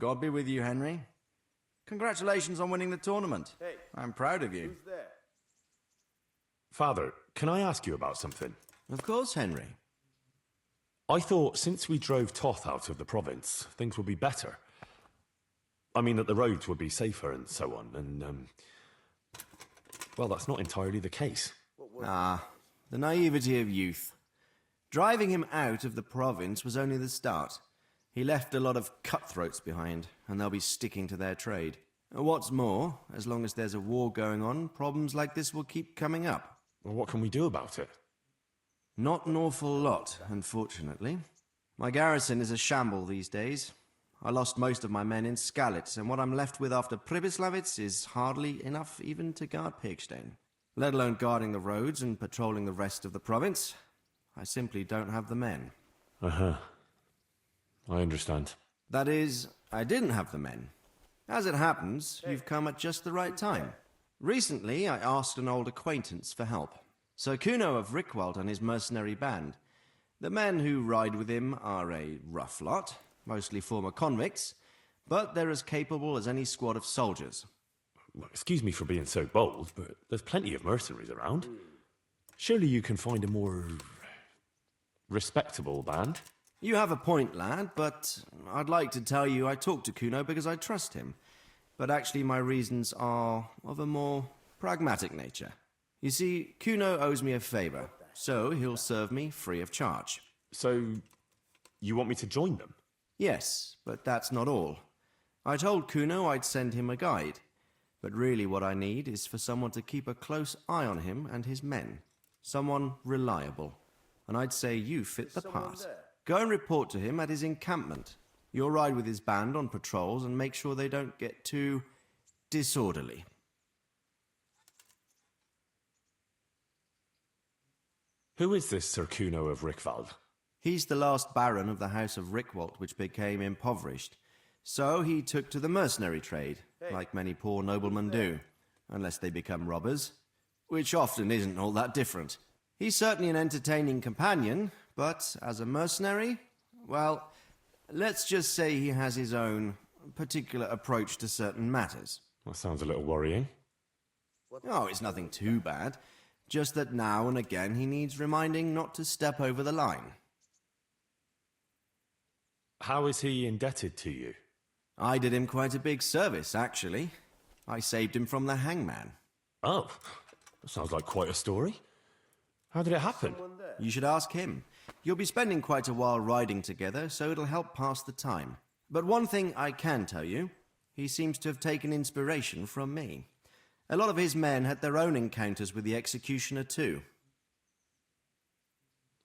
God be with you, Henry. Congratulations on winning the tournament. Hey, I'm proud of you. who's there? Father, can I ask you about something? Of course, Henry. I thought since we drove Toth out of the province, things would be better. I mean that the roads would be safer and so on, and, well, that's not entirely the case. The naivety of youth. Driving him out of the province was only the start. He left a lot of cutthroats behind, and they'll be sticking to their trade. What's more, as long as there's a war going on, problems like this will keep coming up. Well, what can we do about it? Not an awful lot, unfortunately. My garrison is a shamble these days. I lost most of my men in Skalitz, and what I'm left with after Pribyslavitz is hardly enough even to guard Pigstein. Let alone guarding the roads and patrolling the rest of the province. I simply don't have the men. Uh-huh. I understand. That is, I didn't have the men. As it happens, you've come at just the right time. Recently, I asked an old acquaintance for help. Sir Kuno of Rickwald and his mercenary band. The men who ride with him are a rough lot, mostly former convicts, but they're as capable as any squad of soldiers. Well, excuse me for being so bold, but there's plenty of mercenaries around. Surely you can find a more respectable band? You have a point, lad, but I'd like to tell you I talked to Kuno because I trust him. But actually my reasons are of a more pragmatic nature. You see, Kuno owes me a favor, so he'll serve me free of charge. So, you want me to join them? Yes, but that's not all. I told Kuno I'd send him a guide, but really what I need is for someone to keep a close eye on him and his men. Someone reliable. And I'd say you fit the part. Go and report to him at his encampment. You'll ride with his band on patrols and make sure they don't get too disorderly. Who is this Sir Kuno of Rickwald? He's the last baron of the House of Rickwald, which became impoverished. So he took to the mercenary trade, like many poor noblemen do, unless they become robbers, which often isn't all that different. He's certainly an entertaining companion, but as a mercenary, well, let's just say he has his own particular approach to certain matters. That sounds a little worrying. Oh, it's nothing too bad. Just that now and again he needs reminding not to step over the line. How is he indebted to you? I did him quite a big service, actually. I saved him from the hangman. Oh, that sounds like quite a story. How did it happen? You should ask him. You'll be spending quite a while riding together, so it'll help pass the time. But one thing I can tell you, he seems to have taken inspiration from me. A lot of his men had their own encounters with the executioner too.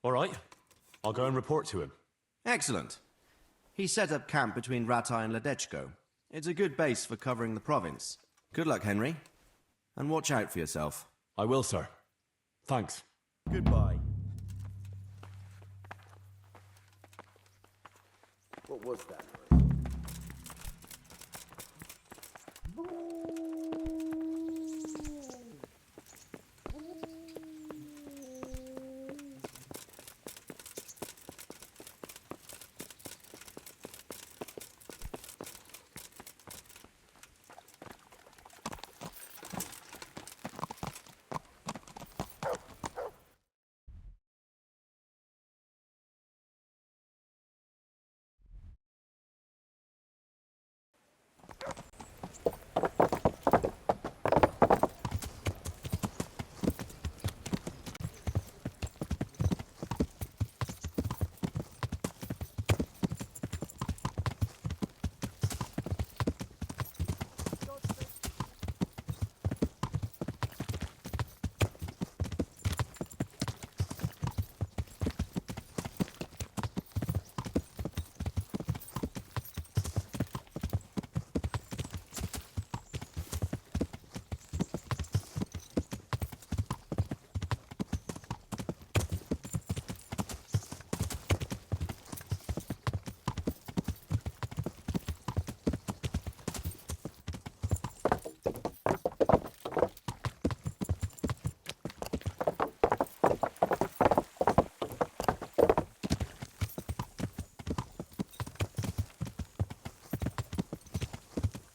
All right, I'll go and report to him. Excellent. He set up camp between Ratai and Ledechko. It's a good base for covering the province. Good luck, Henry. And watch out for yourself. I will, sir. Thanks. Goodbye. What was that?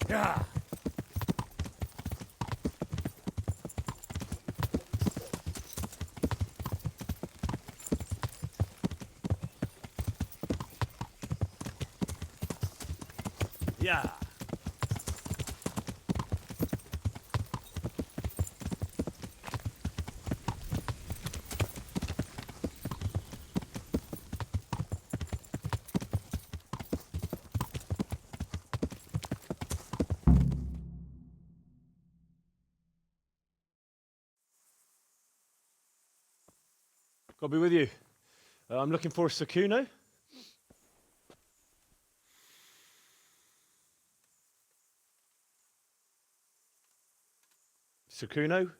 Yeah. Yeah. I'll be with you. I'm looking for Sakuno. Sakuno?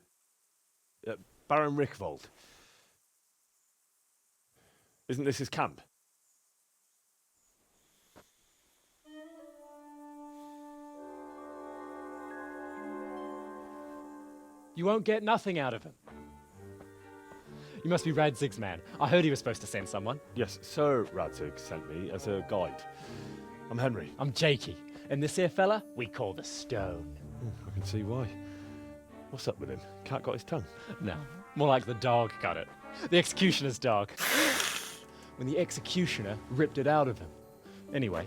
Baron Rickvold. Isn't this his camp? You won't get nothing out of him. You must be Radzig's man. I heard he was supposed to send someone. Yes, Sir Radzig sent me as a guide. I'm Henry. I'm Jakey. And this here fella, we call the Stone. I can see why. What's up with him? Cat got his tongue? No, more like the dog got it. The executioner's dog. When the executioner ripped it out of him. Anyway,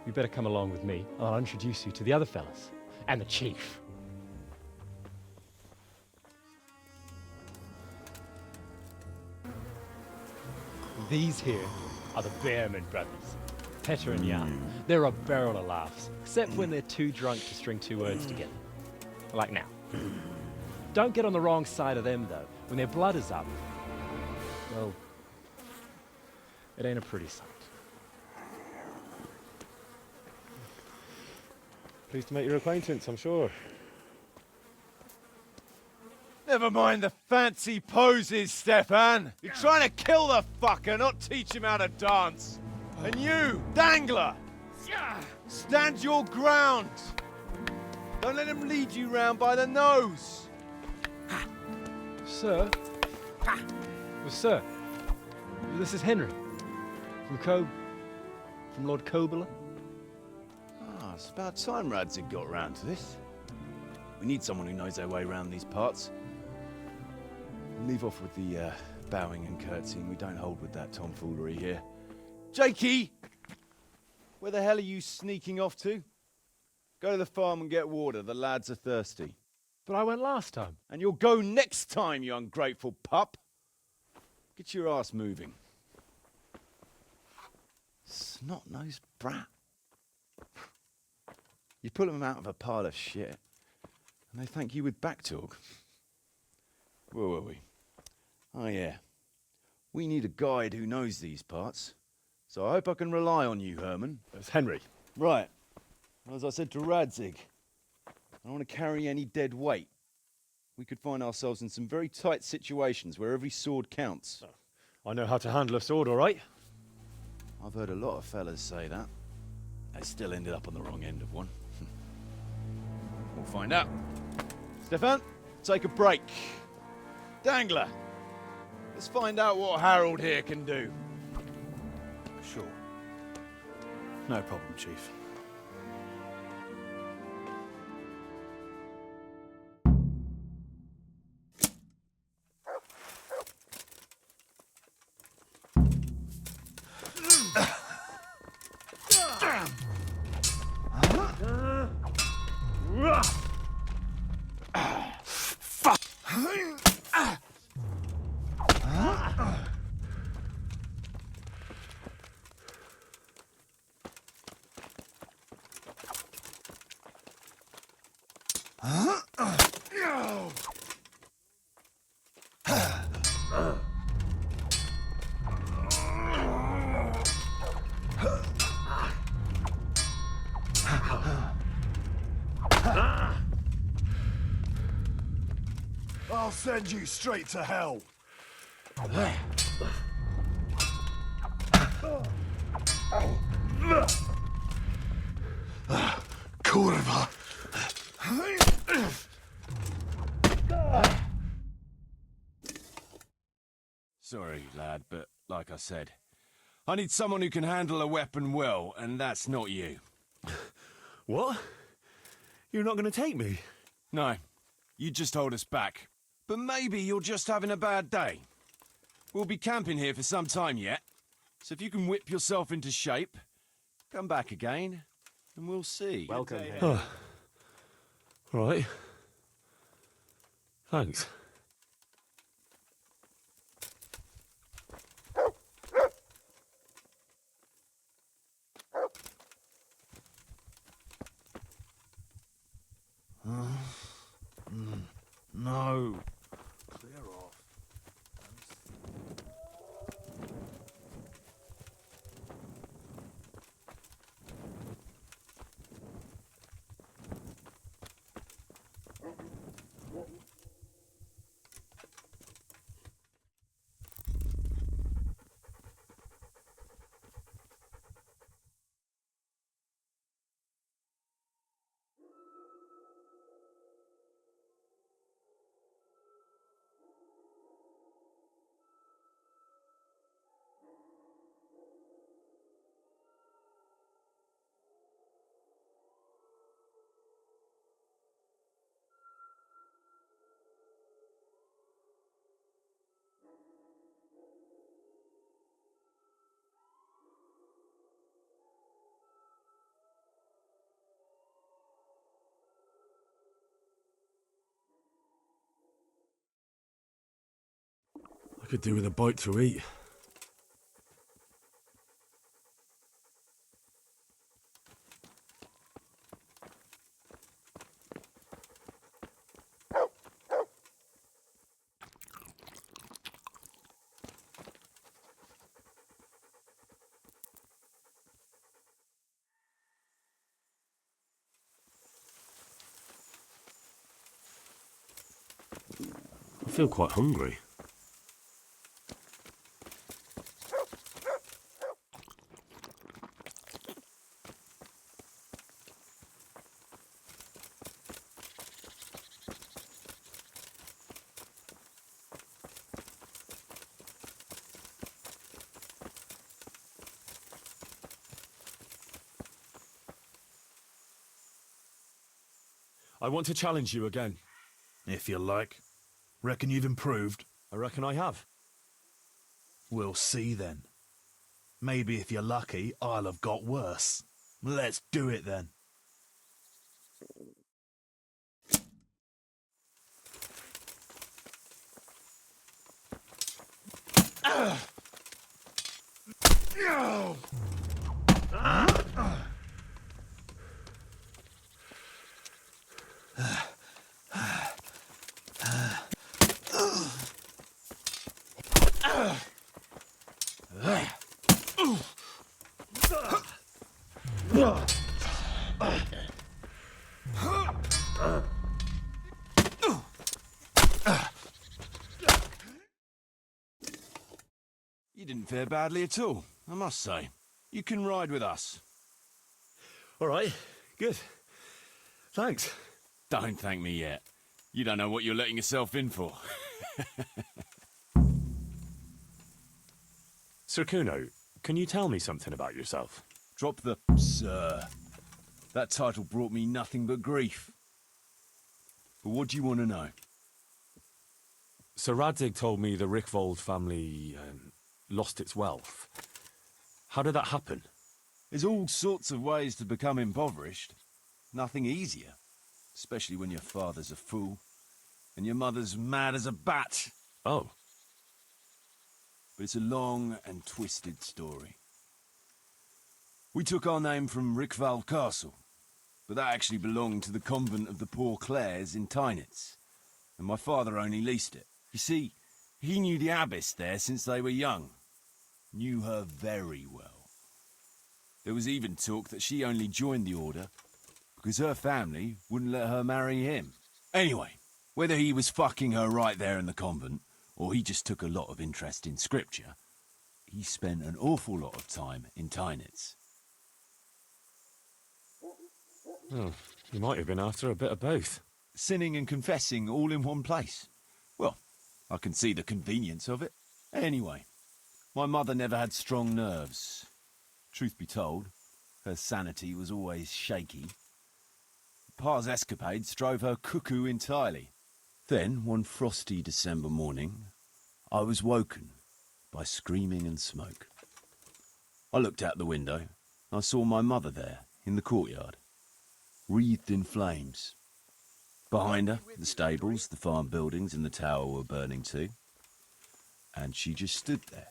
you better come along with me. I'll introduce you to the other fellas. And the chief. These here are the Bearman brothers, Petter and Jan. They're a barrel of laughs, except when they're too drunk to string two words together. Like now. Don't get on the wrong side of them, though. When their blood is up, well, it ain't a pretty sight. Pleased to make your acquaintance, I'm sure. Never mind the fancy poses, Stefan. You're trying to kill the fucker, not teach him how to dance. And you, Dangler, stand your ground. Don't let him lead you round by the nose. Sir? Well, sir, this is Henry. From Lord Kobler. Ah, it's about time Radzig got round to this. We need someone who knows their way around these parts. Leave off with the bowing and curtsying. We don't hold with that tomfoolery here. Jakey! Where the hell are you sneaking off to? Go to the farm and get water. The lads are thirsty. But I went last time. And you'll go next time, you ungrateful pup. Get your ass moving. Snot-nosed brat. You pull them out of a pile of shit, and they thank you with back talk. Where were we? Oh yeah. We need a guide who knows these parts. So I hope I can rely on you, Herman. It's Henry. Right. As I said to Radzig, I don't want to carry any dead weight. We could find ourselves in some very tight situations where every sword counts. I know how to handle a sword, all right? I've heard a lot of fellas say that. They still ended up on the wrong end of one. We'll find out. Stefan, take a break. Dangler, let's find out what Harold here can do. Sure. No problem, Chief. I'll send you straight to hell. Kurva. Sorry, lad, but like I said, I need someone who can handle a weapon well, and that's not you. What? You're not going to take me? No, you just hold us back. But maybe you're just having a bad day. We'll be camping here for some time yet. So if you can whip yourself into shape, come back again, and we'll see. Welcome. Oh. Right. Thanks. No. Clear off. I could do with a bite to eat. I feel quite hungry. I want to challenge you again. If you like. Reckon you've improved? I reckon I have. We'll see then. Maybe if you're lucky, I'll have got worse. Let's do it then. You didn't fare badly at all, I must say. You can ride with us. All right, good. Thanks. Don't thank me yet. You don't know what you're letting yourself in for. Sir Kuno, can you tell me something about yourself? Drop the sir. That title brought me nothing but grief. But what do you want to know? Sir Radzig told me the Rickvold family lost its wealth. How did that happen? There's all sorts of ways to become impoverished. Nothing easier. Especially when your father's a fool. And your mother's mad as a bat. Oh. But it's a long and twisted story. We took our name from Rickvold Castle. But that actually belonged to the convent of the Poor Clares in Tynitz. And my father only leased it. You see, he knew the abbess there since they were young. Knew her very well. There was even talk that she only joined the order because her family wouldn't let her marry him. Anyway, whether he was fucking her right there in the convent, or he just took a lot of interest in scripture, he spent an awful lot of time in Tynitz. Oh, you might have been after a bit of both. Sinning and confessing all in one place. Well, I can see the convenience of it. Anyway, my mother never had strong nerves. Truth be told, her sanity was always shaky. Pa's escapades drove her cuckoo entirely. Then, one frosty December morning, I was woken by screaming and smoke. I looked out the window. I saw my mother there, in the courtyard, wreathed in flames. Behind her, the stables, the farm buildings and the tower were burning too. And she just stood there,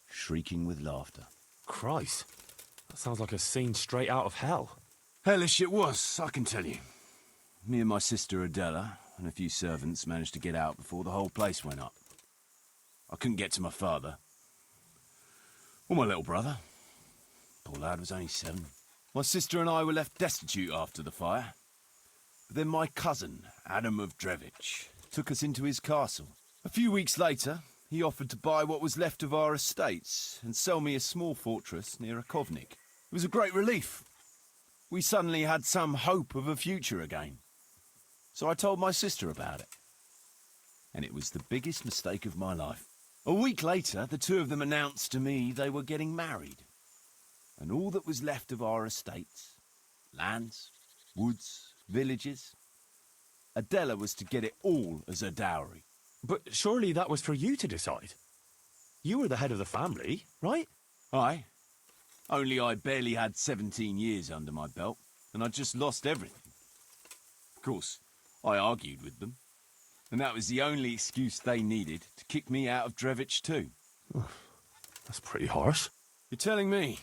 shrieking with laughter. Christ, that sounds like a scene straight out of hell. Hellish it was, I can tell you. Me and my sister Adela and a few servants managed to get out before the whole place went up. I couldn't get to my father. Or my little brother. Poor lad was only 7. My sister and I were left destitute after the fire. But then my cousin, Adam of Drevich, took us into his castle. A few weeks later, he offered to buy what was left of our estates and sell me a small fortress near Akovnik. It was a great relief. We suddenly had some hope of a future again. So I told my sister about it. And it was the biggest mistake of my life. A week later, the two of them announced to me they were getting married. And all that was left of our estates, lands, woods, villages, Adela was to get it all as a dowry. But surely that was for you to decide. You were the head of the family, right? Aye. Only I barely had 17 years under my belt, and I'd just lost everything. Of course, I argued with them, and that was the only excuse they needed to kick me out of Drevich too. That's pretty harsh. You're telling me.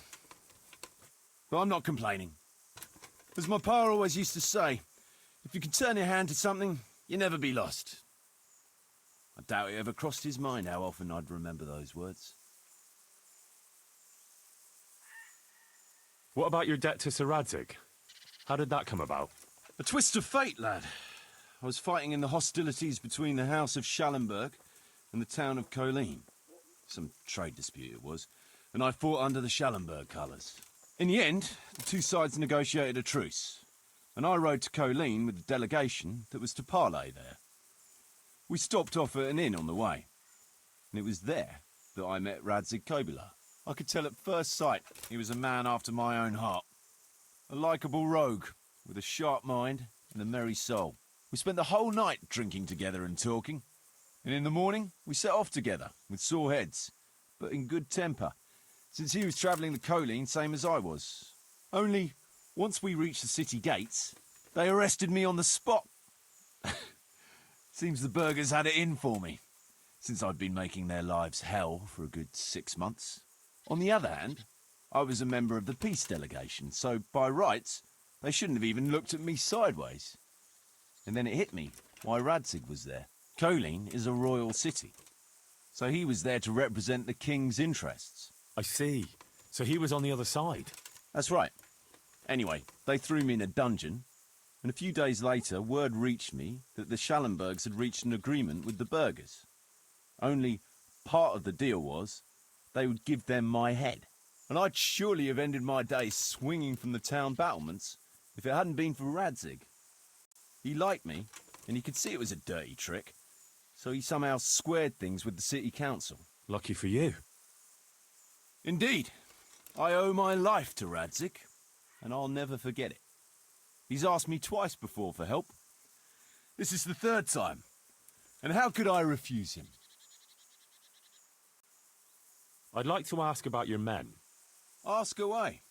But I'm not complaining. As my pa always used to say, if you can turn your hand to something, you'll never be lost. I doubt it ever crossed his mind how often I'd remember those words. What about your debt to Sir Radzig? How did that come about? A twist of fate, lad. I was fighting in the hostilities between the House of Schallenberg and the town of Colleen. Some trade dispute it was, and I fought under the Schallenberg colours. In the end, the two sides negotiated a truce, and I rode to Colleen with the delegation that was to parley there. We stopped off at an inn on the way, and it was there that I met Radzig Kobyla. I could tell at first sight he was a man after my own heart. A likeable rogue, with a sharp mind and a merry soul. We spent the whole night drinking together and talking, and in the morning we set off together, with sore heads, but in good temper, since he was travelling the Colleen same as I was. Only, once we reached the city gates, they arrested me on the spot. Seems the burghers had it in for me, since I'd been making their lives hell for a good 6 months. On the other hand, I was a member of the peace delegation, so by rights, they shouldn't have even looked at me sideways. And then it hit me why Radzig was there. Colleen is a royal city, so he was there to represent the king's interests. I see. So he was on the other side. That's right. Anyway, they threw me in a dungeon, and a few days later word reached me that the Schallenbergs had reached an agreement with the burghers. Only part of the deal was they would give them my head. And I'd surely have ended my days swinging from the town battlements if it hadn't been for Radzig. He liked me, and he could see it was a dirty trick, so he somehow squared things with the city council. Lucky for you. Indeed. I owe my life to Radzig, and I'll never forget it. He's asked me twice before for help. This is the 3rd time, and how could I refuse him? I'd like to ask about your men. Ask away.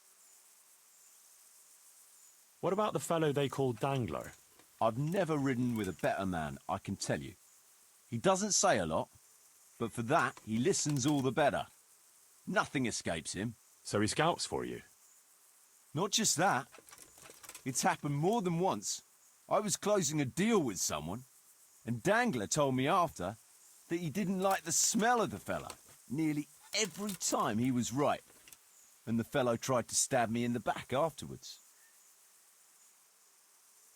What about the fellow they call Dangler? I've never ridden with a better man, I can tell you. He doesn't say a lot, but for that, he listens all the better. Nothing escapes him. So he scouts for you? Not just that. It's happened more than once. I was closing a deal with someone, and Dangler told me after that he didn't like the smell of the fella nearly every time he was right, and the fellow tried to stab me in the back afterwards.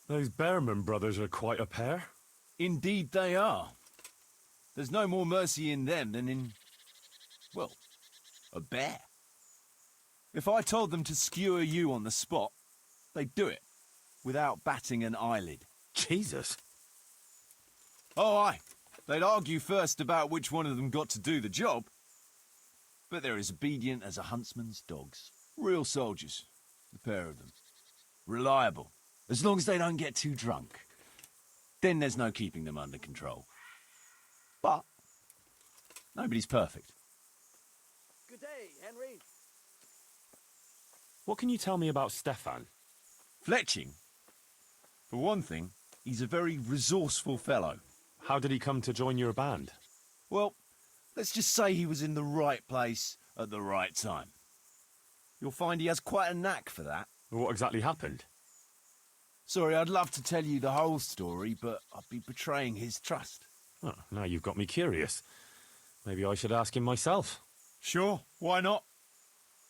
Those Behrman brothers are quite a pair. Indeed they are. There's no more mercy in them than in, well, a bear. If I told them to skewer you on the spot, they'd do it, without batting an eyelid. Jesus. Oh, aye. They'd argue first about which one of them got to do the job. But they're as obedient as a huntsman's dogs. Real soldiers, the pair of them. Reliable. As long as they don't get too drunk. Then there's no keeping them under control. But nobody's perfect. Good day, Henry. What can you tell me about Stefan? Fletching? For one thing, he's a very resourceful fellow. How did he come to join your band? Well, let's just say he was in the right place at the right time. You'll find he has quite a knack for that. What exactly happened? Sorry, I'd love to tell you the whole story, but I'd be betraying his trust. Oh, now you've got me curious. Maybe I should ask him myself. Sure, why not?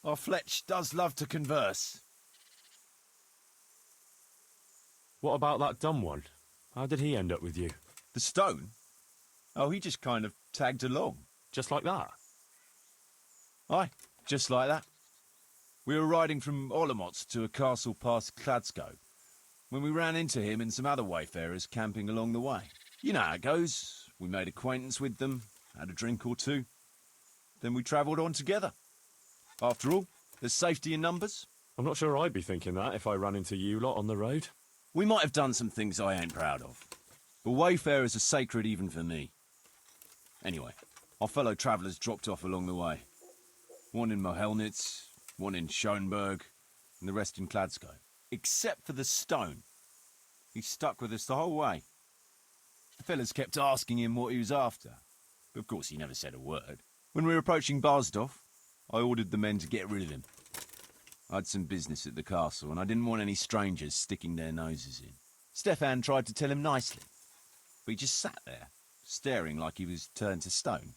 Our Fletch does love to converse. What about that dumb one? How did he end up with you? The stone? Oh, he just kind of tagged along. Just like that? Aye, just like that. We were riding from Olomouc to a castle past Kladsko, when we ran into him and some other wayfarers camping along the way. You know how it goes. We made acquaintance with them, had a drink or two. Then we travelled on together. After all, there's safety in numbers. I'm not sure I'd be thinking that if I ran into you lot on the road. We might have done some things I ain't proud of. But wayfarers are sacred even for me. Anyway, our fellow travellers dropped off along the way. One in Mohelnitz, one in Schoenberg, and the rest in Kladsko. Except for the stone. He stuck with us the whole way. The fellas kept asking him what he was after. But of course he never said a word. When we were approaching Barsdorf, I ordered the men to get rid of him. I had some business at the castle, and I didn't want any strangers sticking their noses in. Stefan tried to tell him nicely, but he just sat there, staring like he was turned to stone.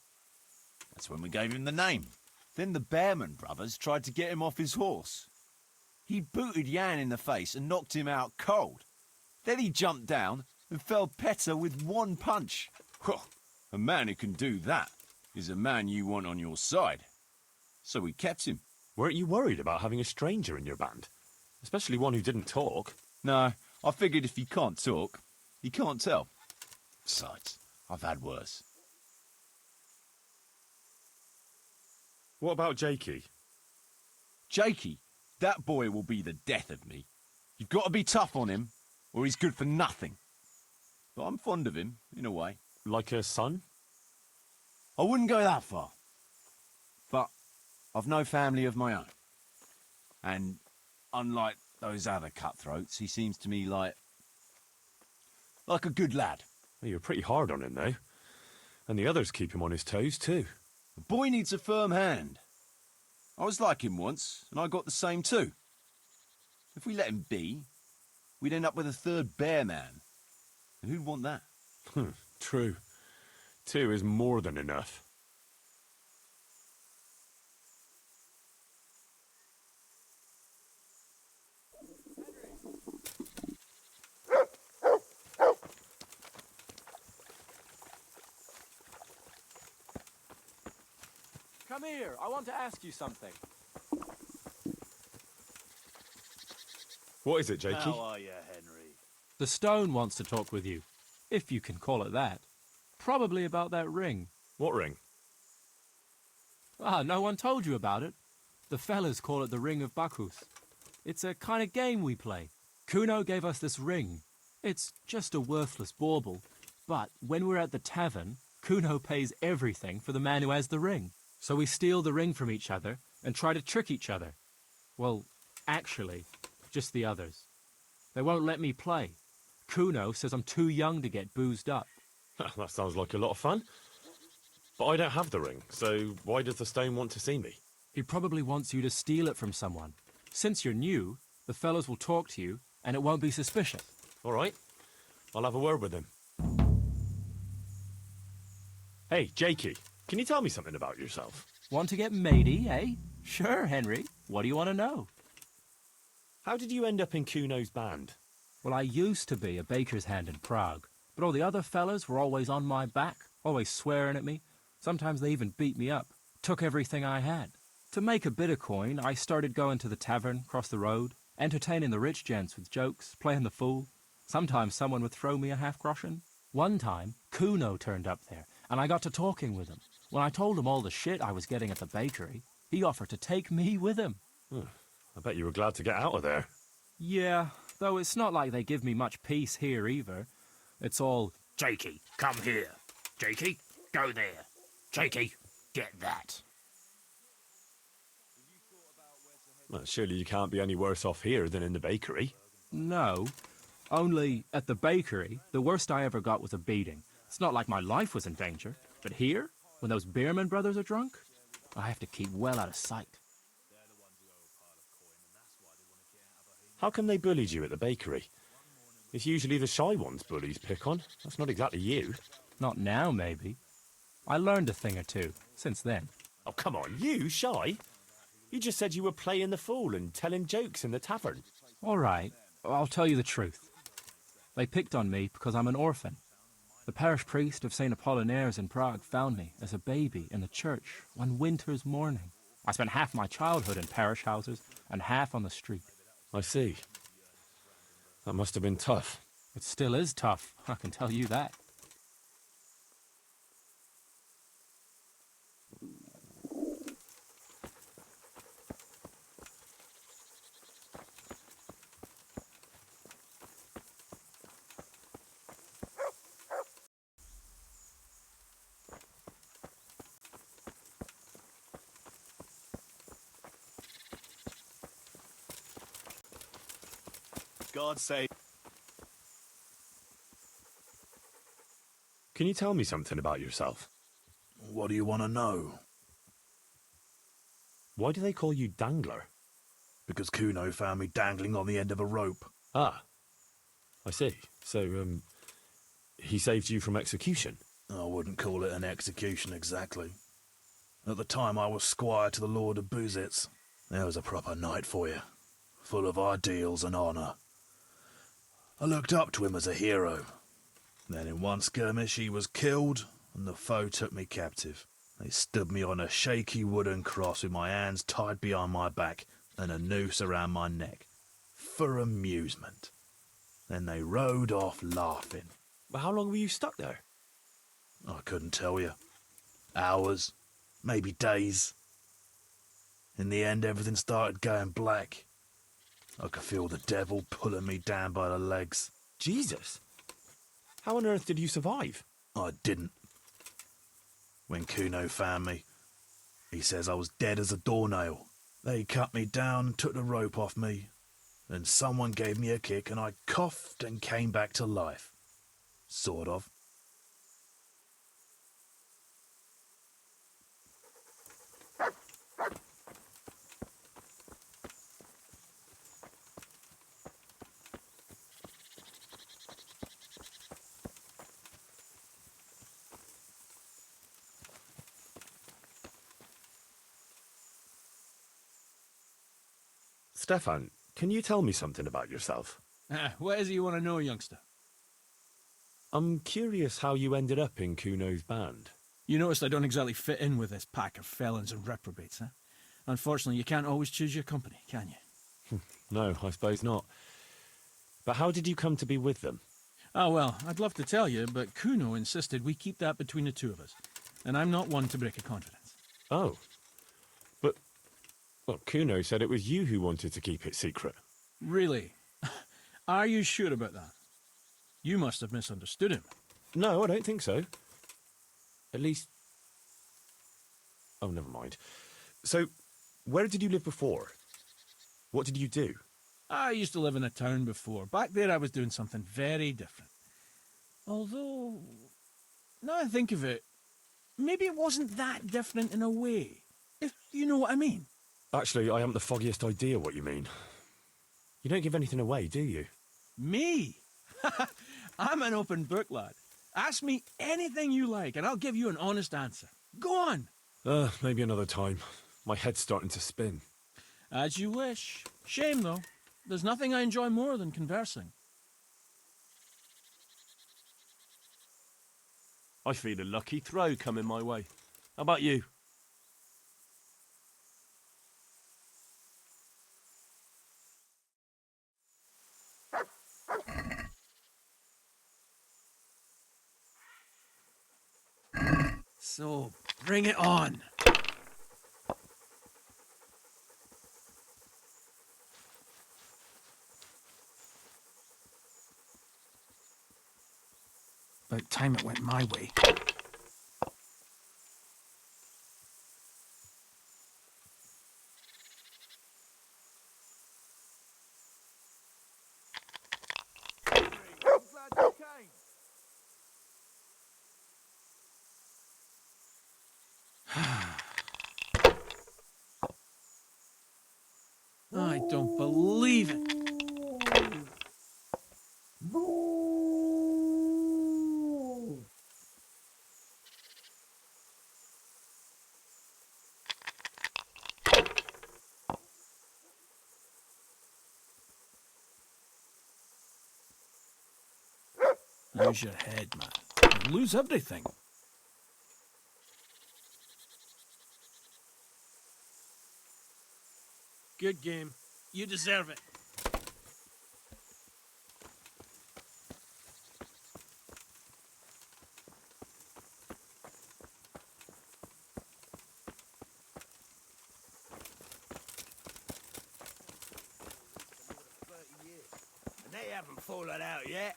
That's when we gave him the name. Then the Bearman brothers tried to get him off his horse. He booted Jan in the face and knocked him out cold. Then he jumped down and felled Petter with one punch. A man who can do that is a man you want on your side. So we kept him. Weren't you worried about having a stranger in your band? Especially one who didn't talk. No, I figured if he can't talk, he can't tell. Besides, I've had worse. What about Jakey? Jakey, that boy will be the death of me. You've got to be tough on him, or he's good for nothing. But I'm fond of him, in a way. Like a son? I wouldn't go that far. But I've no family of my own. And unlike those other cutthroats, he seems to me like a good lad. Well, you're pretty hard on him, though. And the others keep him on his toes, too. The boy needs a firm hand. I was like him once, and I got the same too. If we let him be, we'd end up with a third bear man. And who'd want that? True. 2 is more than enough. Come here, I want to ask you something. What is it, Jakey? How are you, Henry? The stone wants to talk with you, if you can call it that. Probably about that ring. What ring? Ah, no one told you about it. The fellas call it the Ring of Bacchus. It's a kind of game we play. Kuno gave us this ring. It's just a worthless bauble. But when we're at the tavern, Kuno pays everything for the man who has the ring. So we steal the ring from each other and try to trick each other. Well, actually, just the others. They won't let me play. Kuno says I'm too young to get boozed up. That sounds like a lot of fun. But I don't have the ring, so why does the stone want to see me? He probably wants you to steal it from someone. Since you're new, the fellows will talk to you, and it won't be suspicious. All right. I'll have a word with him. Hey, Jakey, can you tell me something about yourself? Want to get matey, eh? Sure, Henry. What do you want to know? How did you end up in Kuno's band? Well, I used to be a baker's hand in Prague, but all the other fellas were always on my back, always swearing at me. Sometimes they even beat me up, took everything I had. To make a bit of coin, I started going to the tavern across the road, entertaining the rich gents with jokes, playing the fool. Sometimes someone would throw me a half-groschen. One time, Kuno turned up there, and I got to talking with him. When I told him all the shit I was getting at the bakery, he offered to take me with him. I bet you were glad to get out of there. Yeah, Though it's not like they give me much peace here either. It's all, Jakey, come here. Jakey, go there. Jakey, get that. Well, surely you can't be any worse off here than in the bakery. no. Only, at the bakery, the worst I ever got was a beating. It's not like my life was in danger. But here, when those Beerman brothers are drunk, I have to keep well out of sight. How come they bullied you at the bakery? It's usually the shy ones bullies pick on. That's not exactly you. Not now, maybe. I learned a thing or two since then. Oh, come on, you shy? You just said you were playing the fool and telling jokes in the tavern. All right, I'll tell you the truth. They picked on me because I'm an orphan. The parish priest of St. Apollinaire's in Prague found me as a baby in the church one winter's morning. I spent half my childhood in parish houses and half on the street. I see. That must have been tough. It still is tough, I can tell you that. God save. Can you tell me something about yourself? What do you want to know? Why do they call you Dangler? Because Kuno found me dangling on the end of a rope. Ah, I see. So, he saved you from execution? I wouldn't call it an execution exactly. At the time I was squire to the Lord of Buzitz. There was a proper knight for you, full of ideals and honour. I looked up to him as a hero. Then in one skirmish he was killed, and the foe took me captive. They stood me on a shaky wooden cross with my hands tied behind my back and a noose around my neck, for amusement. Then they rode off laughing. But how long were you stuck there? I couldn't tell you. Hours, maybe days. In the end, everything started going black. I could feel the devil pulling me down by the legs. Jesus! How on earth did you survive? I didn't. When Kuno found me, he says I was dead as a doornail. They cut me down and took the rope off me. Then someone gave me a kick and I coughed and came back to life. Sort of. Stefan, can you tell me something about yourself? What is it you want to know, youngster? I'm curious how you ended up in Kuno's band. You noticed I don't exactly fit in with this pack of felons and reprobates, huh? Unfortunately, you can't always choose your company, can you? No, I suppose not. But how did you come to be with them? Oh, well, I'd love to tell you, but Kuno insisted we keep that between the two of us. And I'm not one to break a confidence. Oh. But, well, Kuno said it was you who wanted to keep it secret. Really? Are you sure about that? You must have misunderstood him. No, I don't think so. At least... Oh, never mind. So, where did you live before? What did you do? I used to live in a town before. Back there I was doing something very different. Although, now I think of it, maybe it wasn't that different in a way. If you know what I mean. Actually, I haven't the foggiest idea what you mean. You don't give anything away, do you? Me? I'm an open book, lad. Ask me anything you like, and I'll give you an honest answer. Go on. Maybe another time. My head's starting to spin. As you wish. Shame, though. There's nothing I enjoy more than conversing. I feel a lucky throw coming my way. How about you? So, bring it on. About time it went my way. I don't believe it. Use your head, man. You'll lose everything. Good game. You deserve it. And they haven't fallen out yet.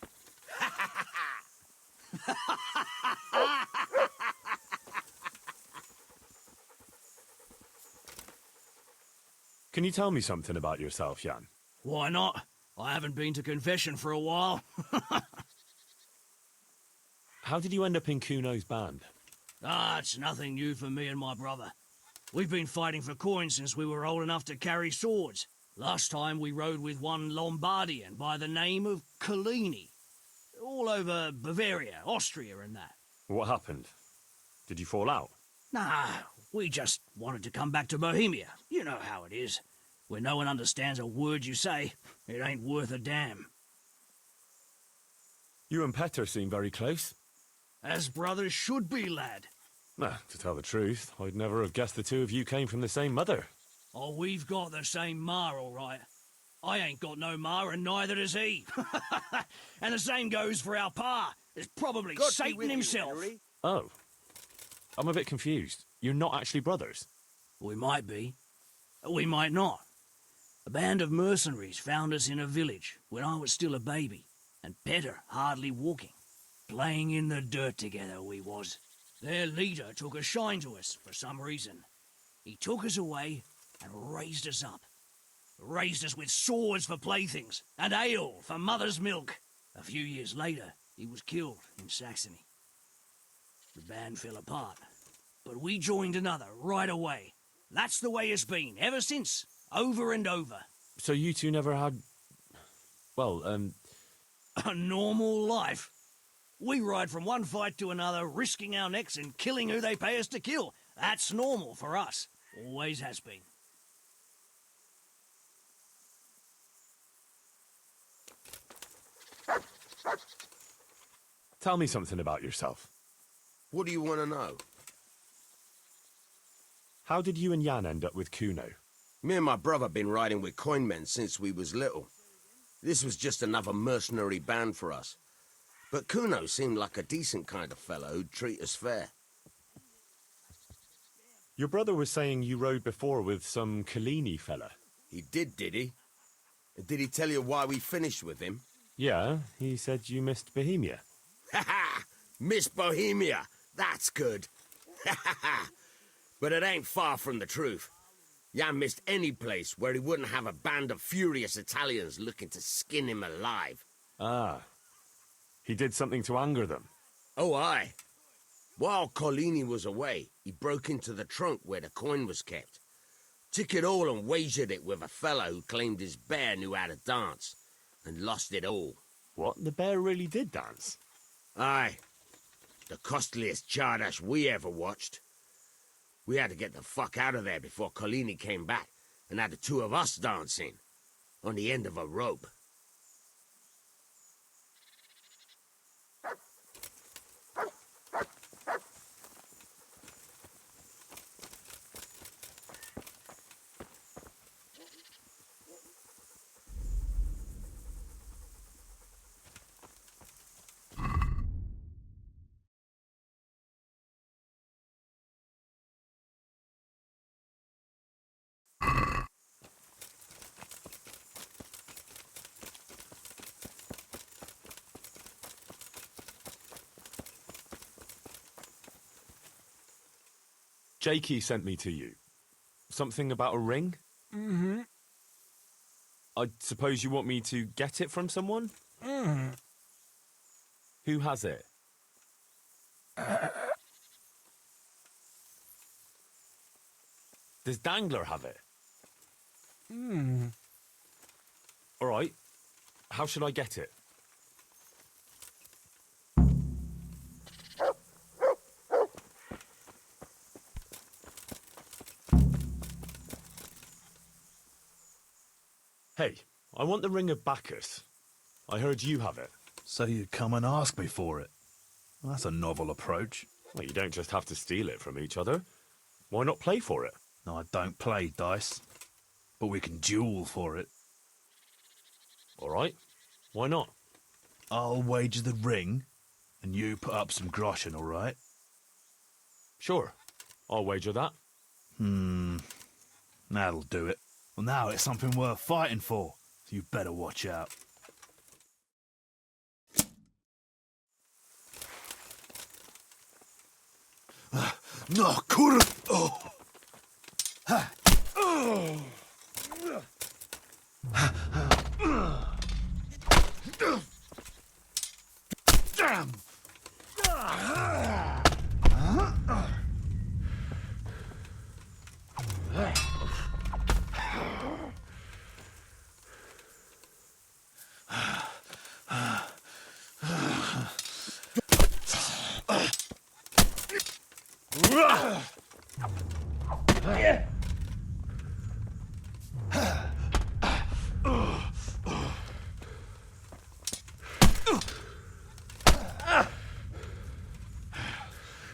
Can you tell me something about yourself, Jan? Why not? I haven't been to confession for a while. How did you end up in Kuno's band? It's nothing new for me and my brother. We've been fighting for coins since we were old enough to carry swords. Last time we rode with one Lombardian by the name of Collini. All over Bavaria, Austria and that. What happened? Did you fall out? Nah, we just wanted to come back to Bohemia. You know how it is. When no one understands a word you say, it ain't worth a damn. You and Petter seem very close. As brothers should be, lad. To tell the truth, I'd never have guessed the two of you came from the same mother. Oh, we've got the same ma, all right. I ain't got no ma, and neither does he. And the same goes for our pa. It's probably Satan himself. Oh. I'm a bit confused. You're not actually brothers? We might be. We might not. A band of mercenaries found us in a village when I was still a baby, and Petter hardly walking. Playing in the dirt together we was. Their leader took a shine to us for some reason. He took us away and raised us up. Raised us with swords for playthings and ale for mother's milk. A few years later, he was killed in Saxony. The band fell apart, but we joined another right away. That's the way it's been ever since, over and over. So you two never had... well, A normal life. We ride from one fight to another, risking our necks and killing who they pay us to kill. That's normal for us. Always has been. Tell me something about yourself. What do you want to know? How did you and Jan end up with Kuno? Me and my brother been riding with coinmen since we was little. This was just another mercenary band for us. But Kuno seemed like a decent kind of fellow who'd treat us fair. Your brother was saying you rode before with some Collini fella. He did he? Did he tell you why we finished with him? Yeah, he said you missed Bohemia. Ha ha! Miss Bohemia! That's good! Ha ha ha! But it ain't far from the truth. Jan missed any place where he wouldn't have a band of furious Italians looking to skin him alive. Ah. He did something to anger them. Oh, aye. While Collini was away, he broke into the trunk where the coin was kept. Took it all and wagered it with a fellow who claimed his bear knew how to dance, and lost it all. What? The bear really did dance? Aye. The costliest Chardash we ever watched. We had to get the fuck out of there before Collini came back, and had the two of us dancing, on the end of a rope. Jakey sent me to you. Something about a ring? Mm-hmm. I suppose you want me to get it from someone? Mm-hmm. Who has it? Does Dangler have it? Mm. All right. How should I get it? Hey, I want the Ring of Bacchus. I heard you have it. So you come and ask me for it. Well, that's a novel approach. Well, you don't just have to steal it from each other. Why not play for it? No, I don't play dice. But we can duel for it. All right. Why not? I'll wager the ring, and you put up some groschen, all right? Sure. I'll wager that. That'll do it. Well, now it's something worth fighting for, so you better watch out. No, kur... Oh. Damn!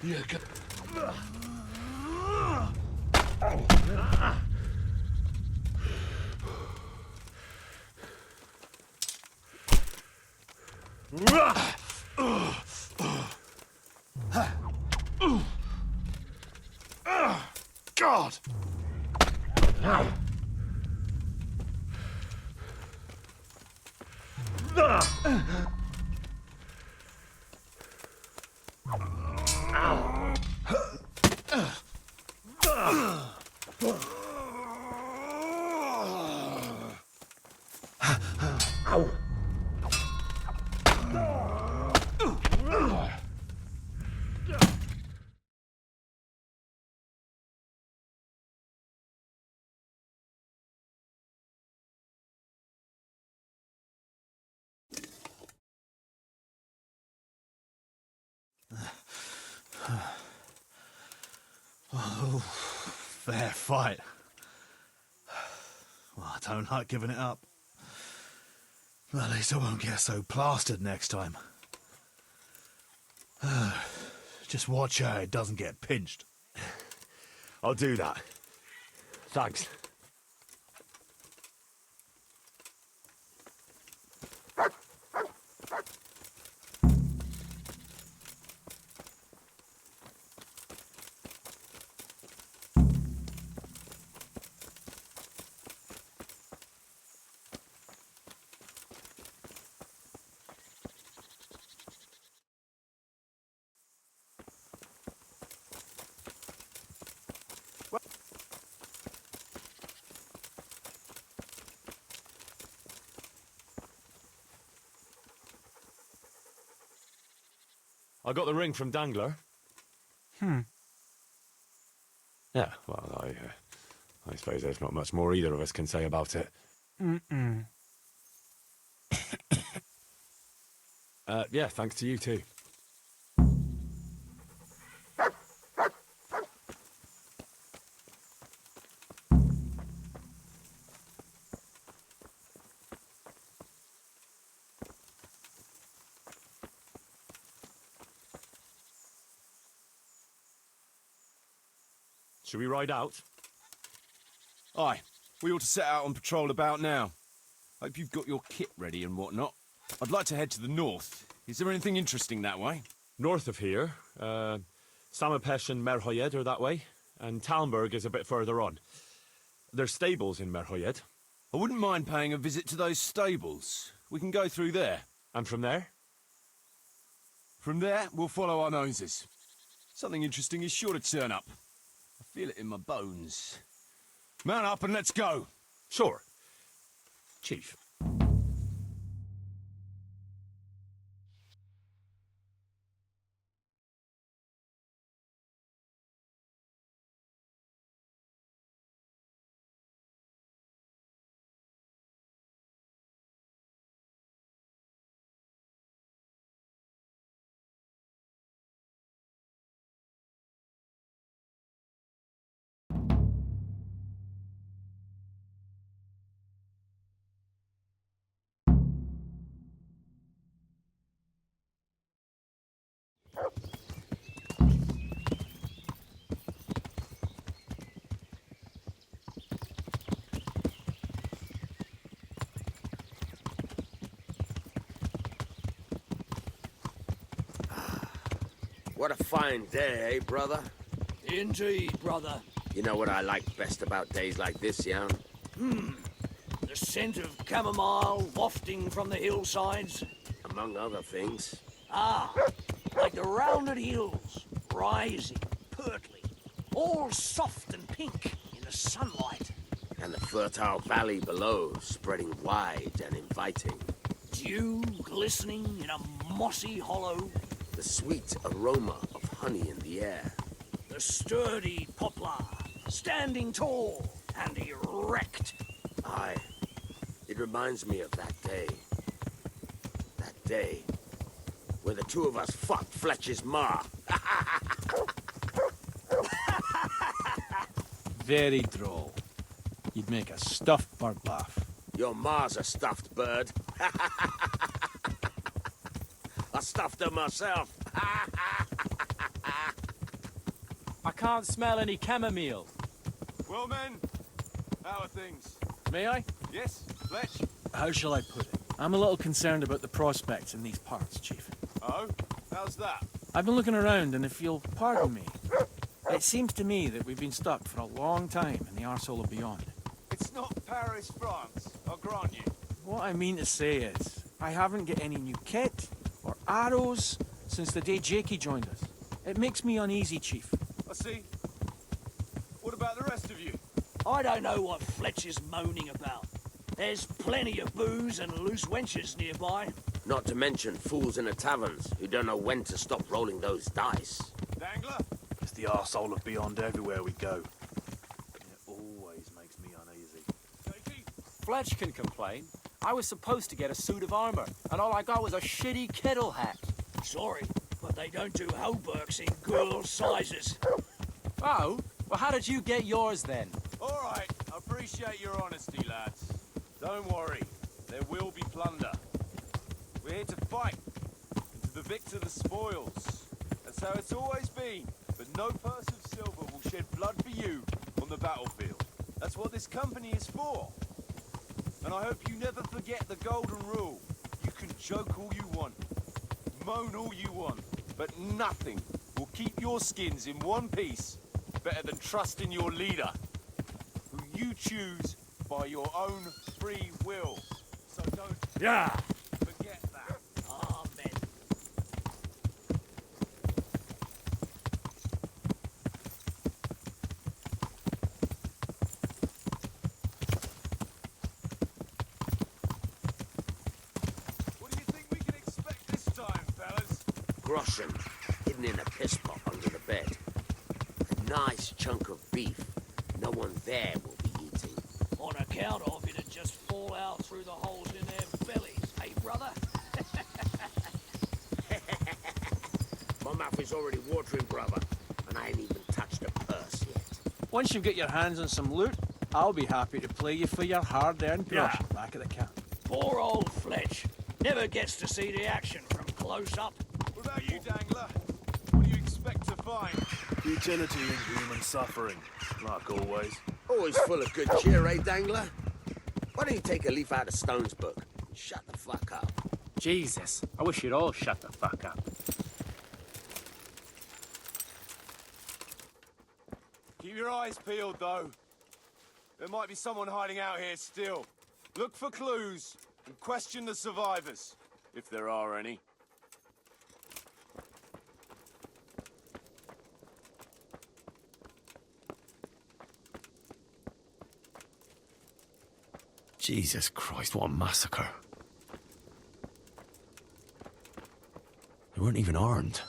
You can... God! Oh, fair fight. Well, I don't like giving it up. Well, at least I won't get so plastered next time. Just watch how it doesn't get pinched. I'll do that. Thanks. I got the ring from Dangler. Yeah, well, I suppose there's not much more either of us can say about it. Yeah, thanks to you too. Should we ride out? Aye, we ought to set out on patrol about now. Hope you've got your kit ready and whatnot. I'd like to head to the north. Is there anything interesting that way? North of here, Samapesh and Merhoyed are that way, and Talmberg is a bit further on. There's stables in Merhoyed. I wouldn't mind paying a visit to those stables. We can go through there. And from there? From there, we'll follow our noses. Something interesting is sure to turn up. I feel it in my bones. Mount up and let's go. Sure. Chief. What a fine day, eh, brother? Indeed, brother. You know what I like best about days like this, Jan? The scent of chamomile wafting from the hillsides. Among other things. Ah, like the rounded hills, rising, purtling, all soft and pink in the sunlight. And the fertile valley below, spreading wide and inviting. Dew glistening in a mossy hollow. The sweet aroma of honey in the air. The sturdy poplar, standing tall and erect. Aye. It reminds me of that day. That day where the two of us fucked Fletcher's ma. Very droll. You'd make a stuffed bird laugh. Your ma's a stuffed bird. I stuffed her myself. I can't smell any chamomile. Well, men, how are things? May I? Yes, Fletch? How shall I put it? I'm a little concerned about the prospects in these parts, Chief. Oh? How's that? I've been looking around, and if you'll pardon me, it seems to me that we've been stuck for a long time in the arsehole of beyond. It's not Paris, France, I'll grant you. What I mean to say is, I haven't got any new kit or arrows since the day Jakey joined us. It makes me uneasy, Chief. I see. What about the rest of you? I don't know what Fletcher's moaning about. There's plenty of booze and loose wenches nearby. Not to mention fools in the taverns who don't know when to stop rolling those dice. Dangler? It's the arsehole of beyond everywhere we go. It always makes me uneasy. Jakey? Fletch can complain. I was supposed to get a suit of armor, and all I got was a shitty kettle hat. Sorry, but they don't do hauberks in girl sizes. Oh? Well, how did you get yours then? All right, I appreciate your honesty, lads. Don't worry, there will be plunder. We're here to fight, and to the victor the spoils. That's how it's always been, but no purse of silver will shed blood for you on the battlefield. That's what this company is for. And I hope you never forget the golden rule. You can joke all you want, moan all you want, but nothing will keep your skins in one piece better than trusting your leader, who you choose by your own free will. So don't forget that. Amen. What do you think we can expect this time, fellas? Groschen, hidden in a piss pot under the bed. A nice chunk of beef no one there will be eating. On account of it'd just fall out through the holes in their bellies, hey brother? My mouth is already watering, brother, and I ain't even touched a purse yet. Once you've got your hands on some loot, I'll be happy to play you for your hard-earned brush back at the camp. Poor old Fletch. Never gets to see the action from close up. What about you, Dangler? What do you expect to find? Utility in human suffering, like always. Always full of good cheer, eh, Dangler? Why don't you take a leaf out of Stone's book and shut the fuck up? Jesus, I wish you'd all shut the fuck up. Keep your eyes peeled, though. There might be someone hiding out here still. Look for clues and question the survivors, if there are any. Jesus Christ, what a massacre. They weren't even armed.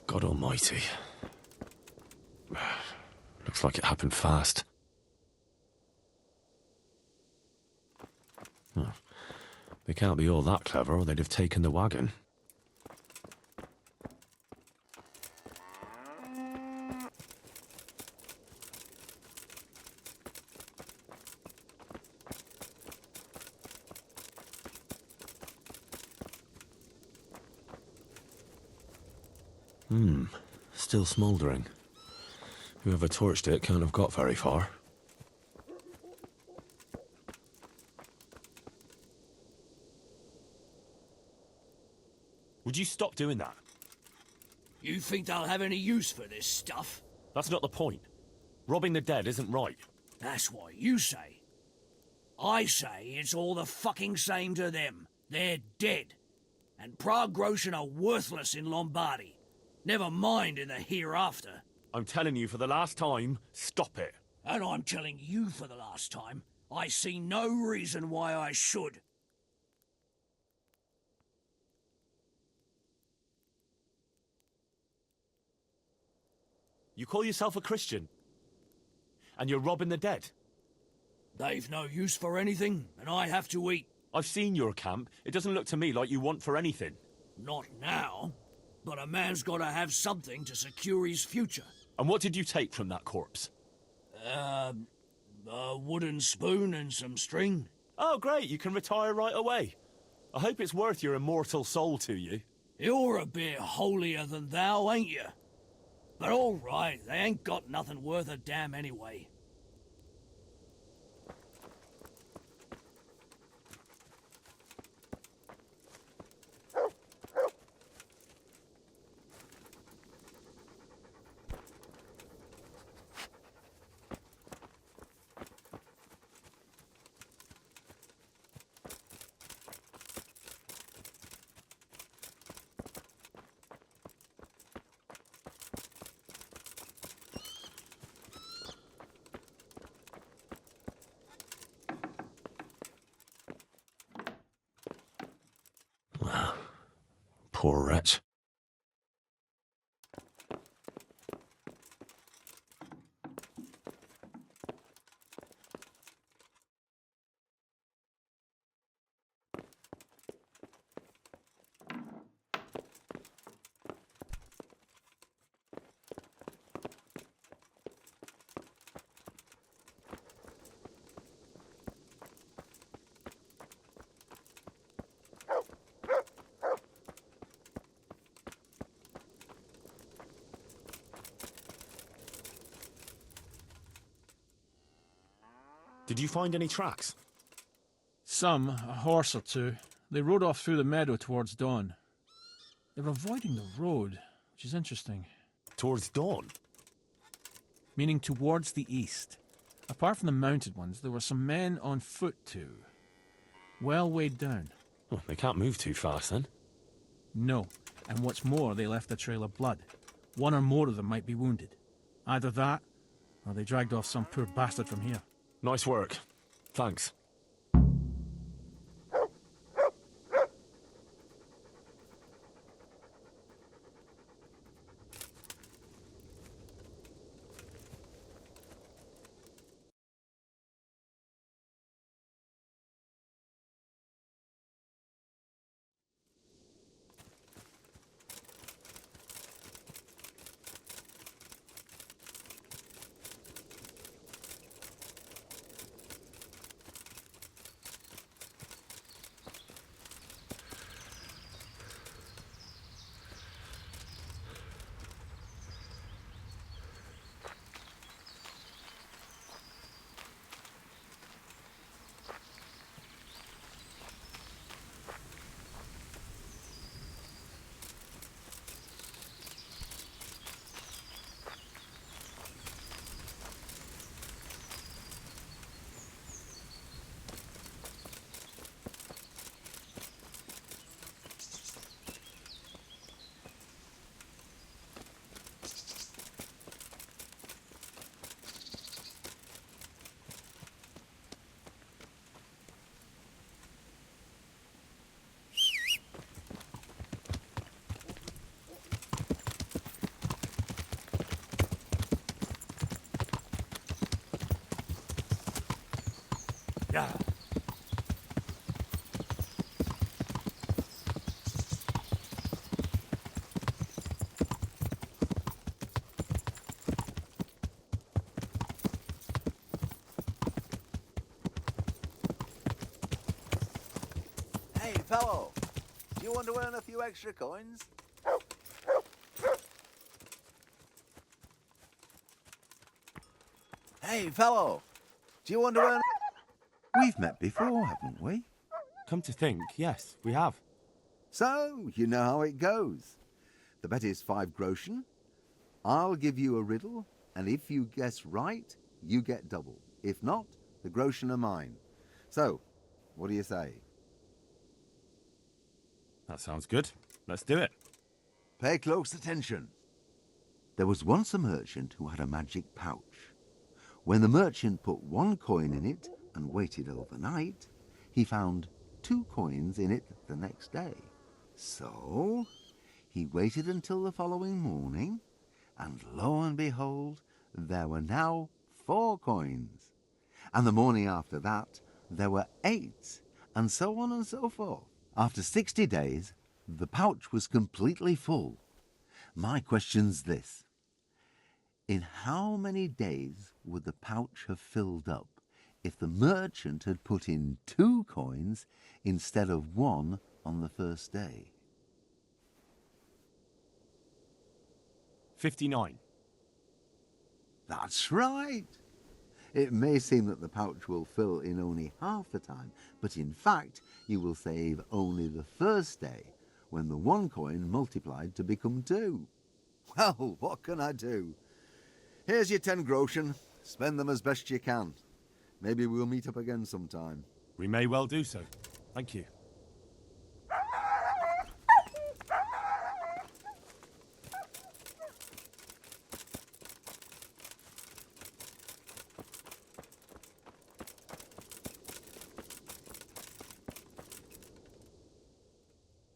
God almighty. Looks like it happened fast. Huh. They can't be all that clever or they'd have taken the wagon. Still smouldering. Whoever torched it can't have got very far. Would you stop doing that? You think they'll have any use for this stuff? That's not the point. Robbing the dead isn't right. That's what you say. I say it's all the fucking same to them. They're dead. And Prague Groshen are worthless in Lombardy. Never mind in the hereafter. I'm telling you for the last time, stop it. And I'm telling you for the last time, I see no reason why I should. You call yourself a Christian, and you're robbing the dead. They've no use for anything, and I have to eat. I've seen your camp. It doesn't look to me like you want for anything. Not now. But a man's got to have something to secure his future. And what did you take from that corpse? A wooden spoon and some string. Oh, great. You can retire right away. I hope it's worth your immortal soul to you. You're a bit holier than thou, ain't you? But all right, they ain't got nothing worth a damn anyway. Poor wretch. Did you find any tracks? Some, a horse or two. They rode off through the meadow towards dawn. They were avoiding the road, which is interesting. Towards dawn? Meaning towards the east. Apart from the mounted ones, there were some men on foot too. Well weighed down. Well, they can't move too fast then. No, and what's more, they left a trail of blood. One or more of them might be wounded. Either that, or they dragged off some poor bastard from here. Nice work. Thanks. Hey, fellow, do you want to earn a few extra coins? Hey, fellow, do you want to earn... We've met before, haven't we? Come to think, yes, we have. So, you know how it goes. The bet is 5 groschen. I'll give you a riddle, and if you guess right, you get double. If not, the groschen are mine. So, what do you say? That sounds good. Let's do it. Pay close attention. There was once a merchant who had a magic pouch. When the merchant put 1 coin in it and waited overnight, he found 2 coins in it the next day. So, he waited until the following morning, and lo and behold, there were now 4 coins. And the morning after that, there were 8, and so on and so forth. After 60 days, the pouch was completely full. My question's this. In how many days would the pouch have filled up if the merchant had put in 2 coins instead of 1 on the first day? 59. That's right. It may seem that the pouch will fill in only half the time, but in fact, you will save only the first day, when the 1 coin multiplied to become 2. Well, what can I do? Here's your 10 groschen. Spend them as best you can. Maybe we'll meet up again sometime. We may well do so. Thank you.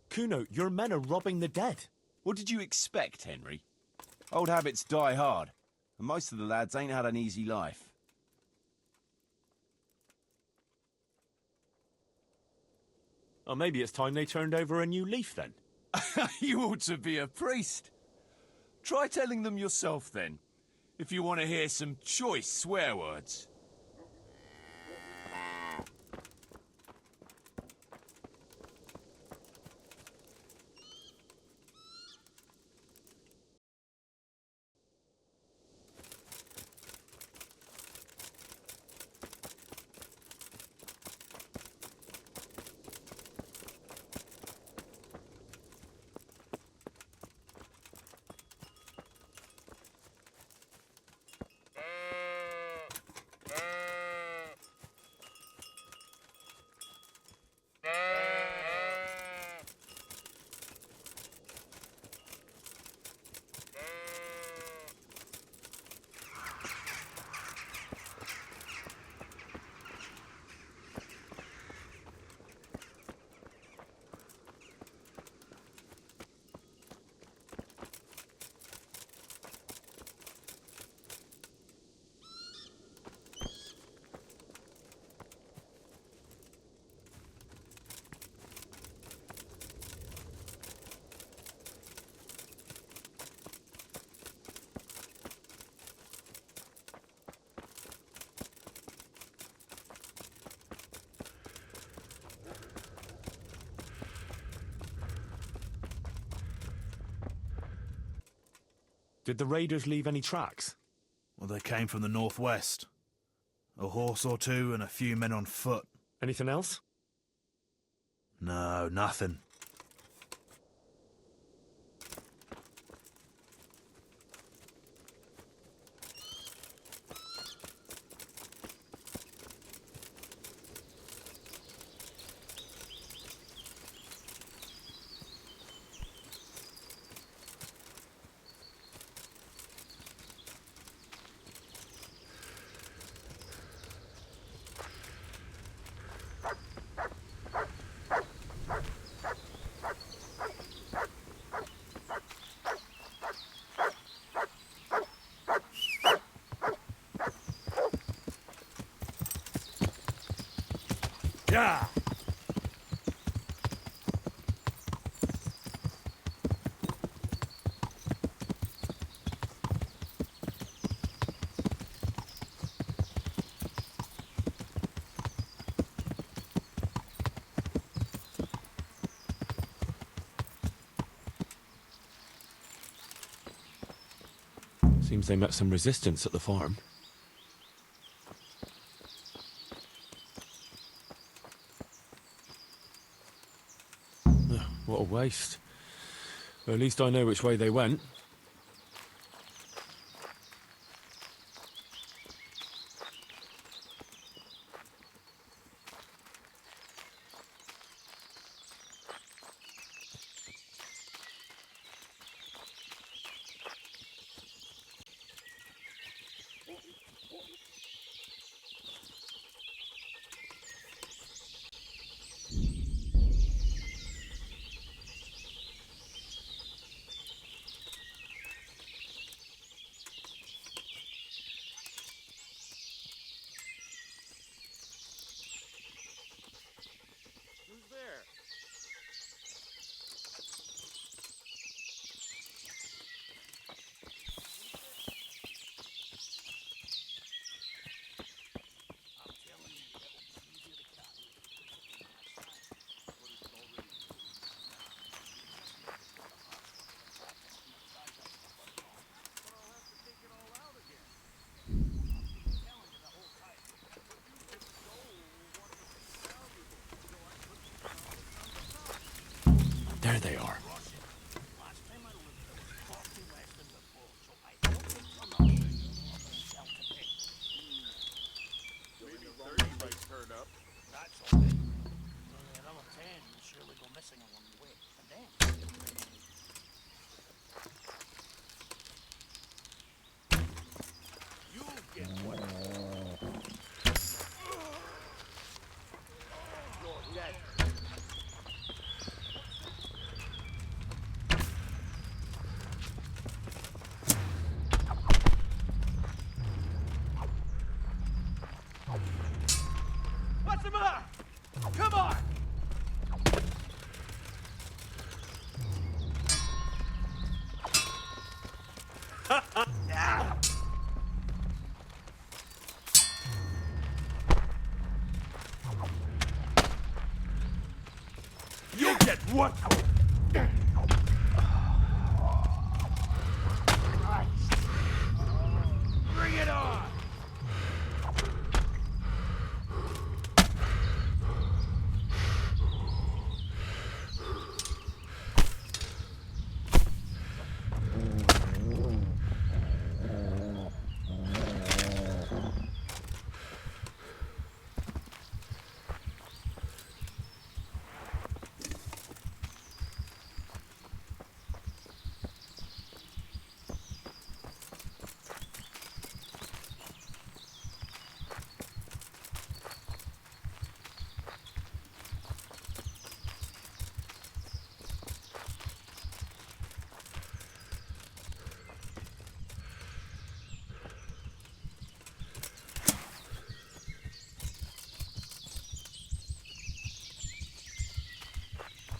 Kuno, your men are robbing the dead. What did you expect, Henry? Old habits die hard, and most of the lads ain't had an easy life. Well, maybe it's time they turned over a new leaf then. You ought to be a priest. Try telling them yourself then, if you want to hear some choice swear words. Did the raiders leave any tracks? Well, they came from the northwest. A horse or 2 and a few men on foot. Anything else? No, nothing. Yeah. Seems they met some resistance at the farm. Ugh, what a waste. Well, at least I know which way they went. Who's there? There they are. That's all right. Another 10 will surely go missing along the way. And then... You'll get one. You're dead. What's the matter? Come on! You'll get one. Bring it on!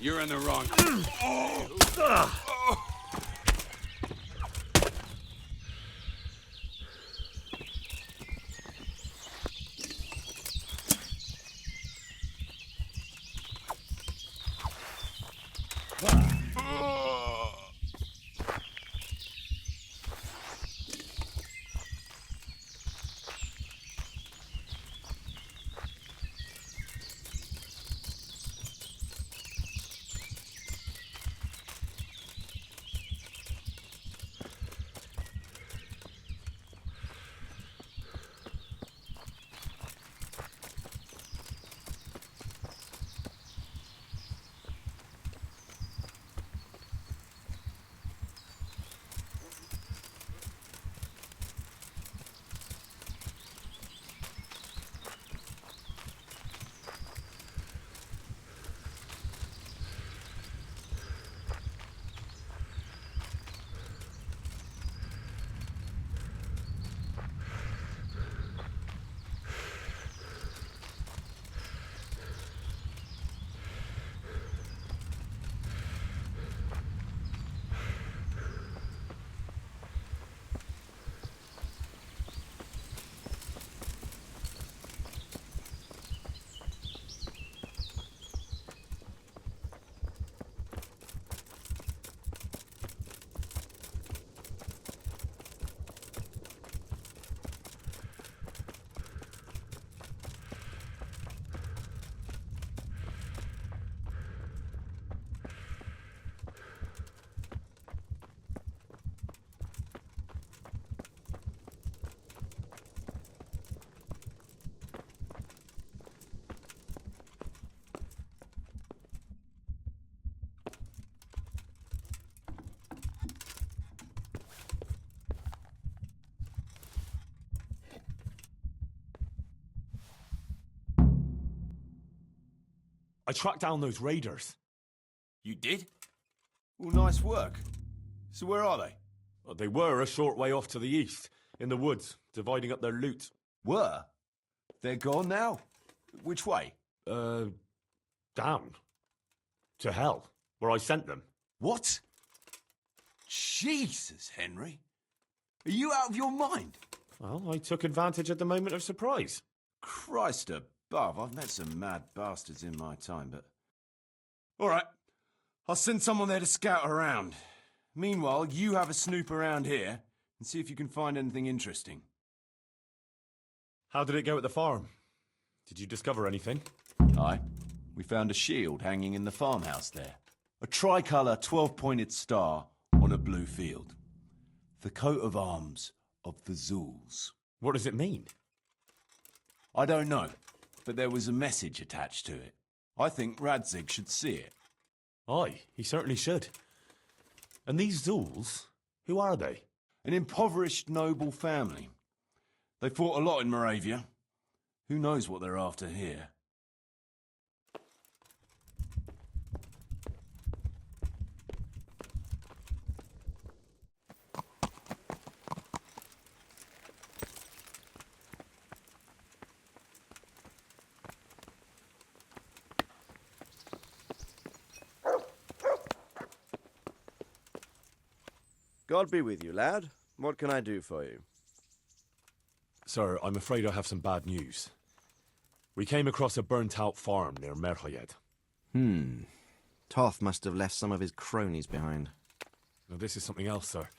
You're in the wrong. I tracked down those raiders. You did? Well, nice work. So where are they? Well, they were a short way off to the east, in the woods, dividing up their loot. Were? They're gone now? Which way? Down. To hell, where I sent them. What? Jesus, Henry. Are you out of your mind? Well, I took advantage at the moment of surprise. Christ above, I've met some mad bastards in my time, but... All right, I'll send someone there to scout around. Meanwhile, you have a snoop around here and see if you can find anything interesting. How did it go at the farm? Did you discover anything? Aye. We found a shield hanging in the farmhouse there. A tricolour 12-pointed star on a blue field. The coat of arms of the Zulus. What does it mean? I don't know, but there was a message attached to it. I think Radzig should see it. Aye, he certainly should. And these Zulus, who are they? An impoverished noble family. They fought a lot in Moravia. Who knows what they're after here? God be with you, lad. What can I do for you? Sir, I'm afraid I have some bad news. We came across a burnt-out farm near Merhayed. Toth must have left some of his cronies behind. Now, this is something else, sir.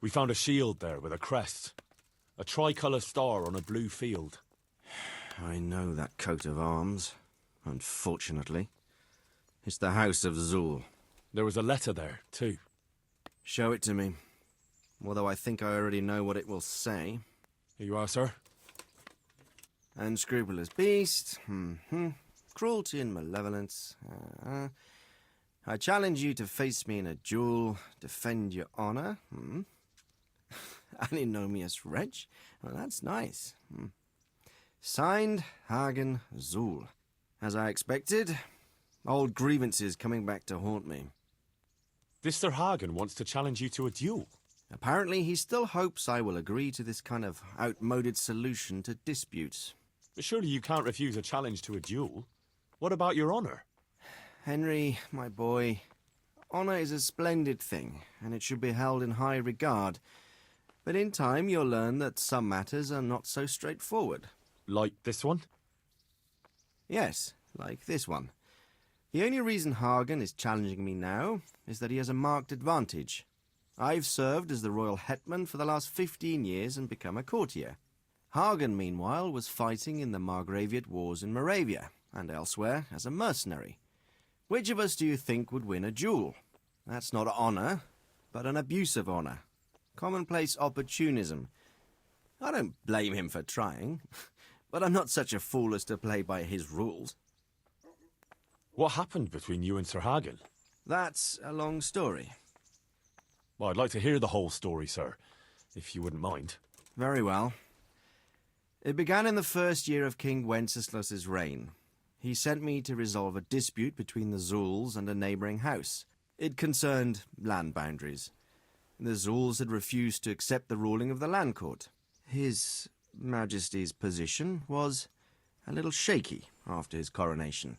We found a shield there with a crest. A tricolour star on a blue field. I know that coat of arms, unfortunately. It's the House of Zul. There was a letter there, too. Show it to me. Although I think I already know what it will say. Here you are, sir. Unscrupulous beast. Cruelty and malevolence. I challenge you to face me in a duel, defend your honor. Antinomious wretch. Well, that's nice. Signed, Hagen Zul. As I expected, old grievances coming back to haunt me. This Sir Hagen wants to challenge you to a duel. Apparently, he still hopes I will agree to this kind of outmoded solution to disputes. But surely you can't refuse a challenge to a duel. What about your honor? Henry, my boy, honor is a splendid thing, and it should be held in high regard. But in time, you'll learn that some matters are not so straightforward. Like this one? Yes, like this one. The only reason Hagen is challenging me now is that he has a marked advantage. I've served as the royal hetman for the last 15 years and become a courtier. Hagen, meanwhile, was fighting in the Margraviate Wars in Moravia and elsewhere as a mercenary. Which of us do you think would win a duel? That's not honor, but an abuse of honor. Commonplace opportunism. I don't blame him for trying, but I'm not such a fool as to play by his rules. What happened between you and Sir Hagen? That's a long story. Well, I'd like to hear the whole story, sir, if you wouldn't mind. Very well. It began in the first year of King Wenceslas's reign. He sent me to resolve a dispute between the Zuls and a neighbouring house. It concerned land boundaries. The Zuls had refused to accept the ruling of the land court. His Majesty's position was a little shaky after his coronation.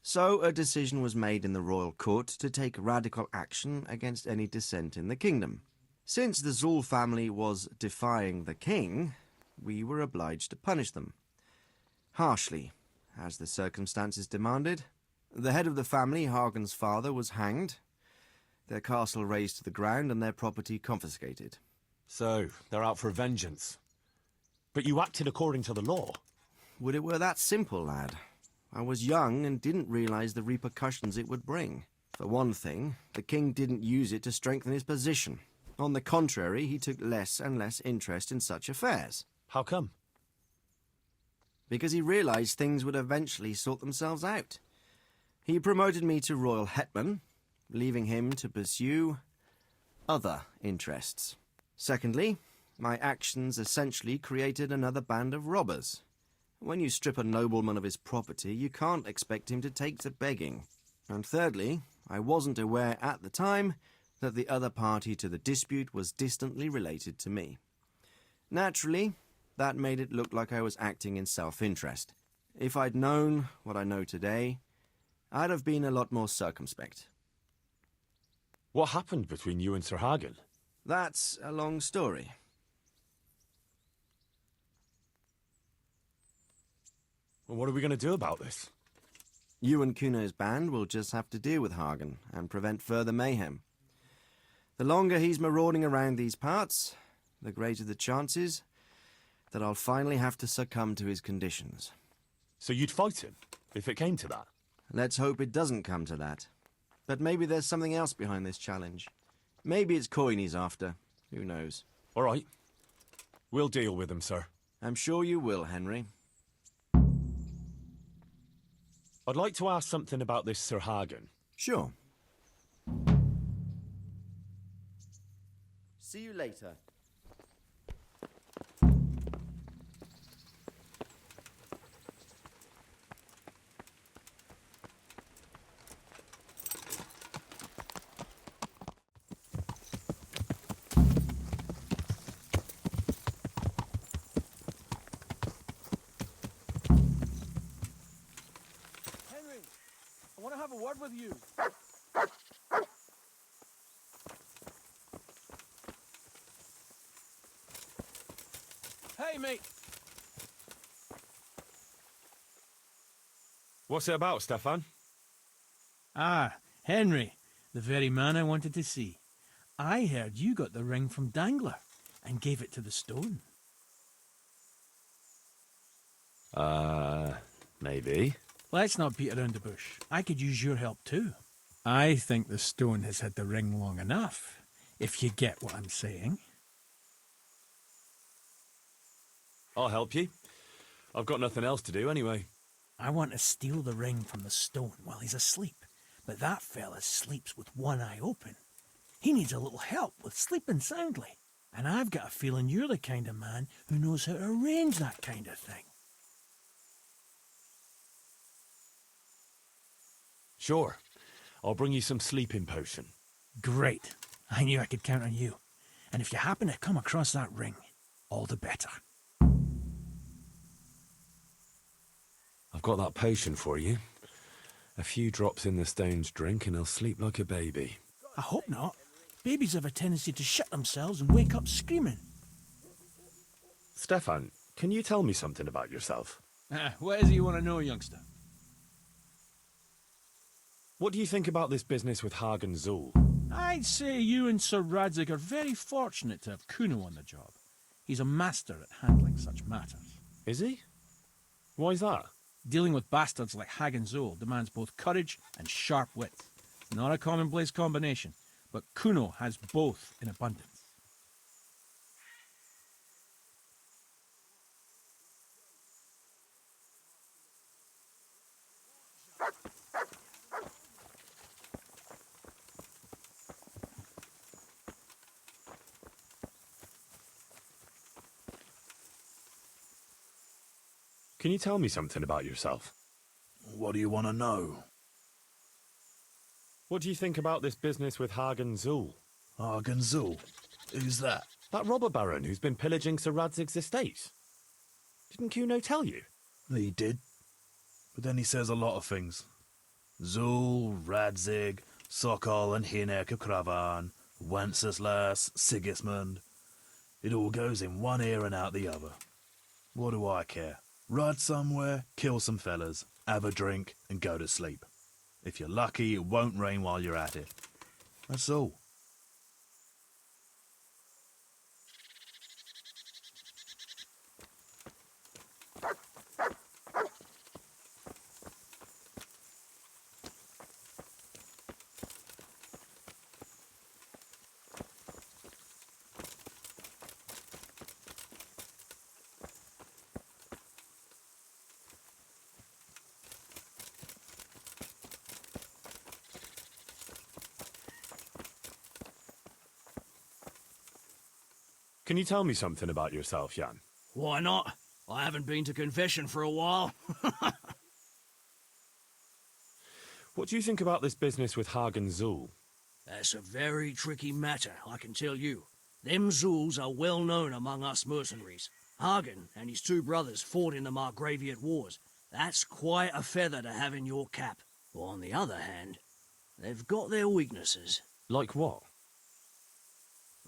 So a decision was made in the royal court to take radical action against any dissent in the kingdom. Since the Zul family was defying the king, we were obliged to punish them. Harshly, as the circumstances demanded. The head of the family, Hagen's father, was hanged, their castle razed to the ground and their property confiscated. So, they're out for vengeance. But you acted according to the law. Would it were that simple, lad. I was young and didn't realize the repercussions it would bring. For one thing, the king didn't use it to strengthen his position. On the contrary, he took less and less interest in such affairs. How come? Because he realized things would eventually sort themselves out. He promoted me to royal hetman, leaving him to pursue other interests. Secondly, my actions essentially created another band of robbers. When you strip a nobleman of his property, you can't expect him to take to begging. And thirdly, I wasn't aware at the time that the other party to the dispute was distantly related to me. Naturally, that made it look like I was acting in self-interest. If I'd known what I know today, I'd have been a lot more circumspect. What happened between you and Sir Hagen? That's a long story. Well, what are we going to do about this? You and Kuno's band will just have to deal with Hagen and prevent further mayhem. The longer he's marauding around these parts, the greater the chances that I'll finally have to succumb to his conditions. So you'd fight him, if it came to that? Let's hope it doesn't come to that. But maybe there's something else behind this challenge. Maybe it's coin he's after. Who knows? All right. We'll deal with him, sir. I'm sure you will, Henry. I'd like to ask something about this Sir Hagen. Sure. See you later. Henry, I want to have a word with you. Hey, mate. What's it about, Stefan? Ah, Henry, the very man I wanted to see. I heard you got the ring from Dangler and gave it to the stone. Maybe. Let's not beat around the bush. I could use your help too. I think the stone has had the ring long enough, if you get what I'm saying. I'll help you. I've got nothing else to do anyway. I want to steal the ring from the stone while he's asleep, but that fella sleeps with one eye open. He needs a little help with sleeping soundly, and I've got a feeling you're the kind of man who knows how to arrange that kind of thing. Sure. I'll bring you some sleeping potion. Great. I knew I could count on you. And if you happen to come across that ring, all the better. I've got that potion for you. A few drops in the stone's drink and he'll sleep like a baby. I hope not. Babies have a tendency to shit themselves and wake up screaming. Stefan, can you tell me something about yourself? What is it you want to know, youngster? What do you think about this business with Hagen Zul? I'd say you and Sir Radzig are very fortunate to have Kuno on the job. He's a master at handling such matters. Is he? Why's that? Dealing with bastards like Hagen Zul demands both courage and sharp wit. Not a commonplace combination, but Kuno has both in abundance. Can you tell me something about yourself? What do you want to know? What do you think about this business with Hagen Zul? Hagen Zul? Who's that? That robber baron who's been pillaging Sir Radzig's estate. Didn't Kuno tell you? He did. But then he says a lot of things. Zul, Radzig, Sokol and Hinek of Kravan, Wenceslas, Sigismund. It all goes in one ear and out the other. What do I care? Ride somewhere, kill some fellas, have a drink, and go to sleep. If you're lucky, it won't rain while you're at it. That's all. Can you tell me something about yourself, Jan? Why not? I haven't been to confession for a while. What do you think about this business with Hagen Zul? That's a very tricky matter, I can tell you. Them Zuls are well known among us mercenaries. Hagen and his two brothers fought in the Margraviate Wars. That's quite a feather to have in your cap. On the other hand, they've got their weaknesses. Like what?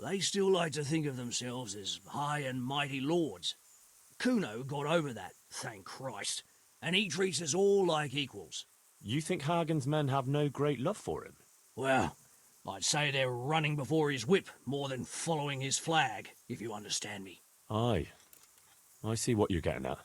They still like to think of themselves as high and mighty lords. Kuno got over that, thank Christ, and he treats us all like equals. You think Hagen's men have no great love for him? Well, I'd say they're running before his whip more than following his flag, if you understand me. Aye. I see what you're getting at.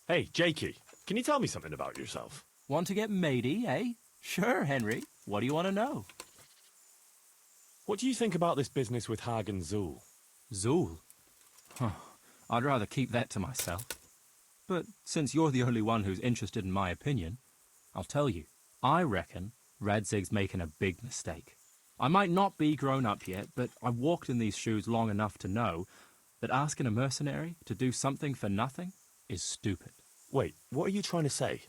Hey, Jakey, can you tell me something about yourself? Want to get matey, eh? Sure, Henry. What do you want to know? What do you think about this business with Hagen Zul? Zul? Huh. I'd rather keep that to myself. But since you're the only one who's interested in my opinion, I'll tell you. I reckon Radzig's making a big mistake. I might not be grown up yet, but I've walked in these shoes long enough to know that asking a mercenary to do something for nothing is stupid. Wait, what are you trying to say?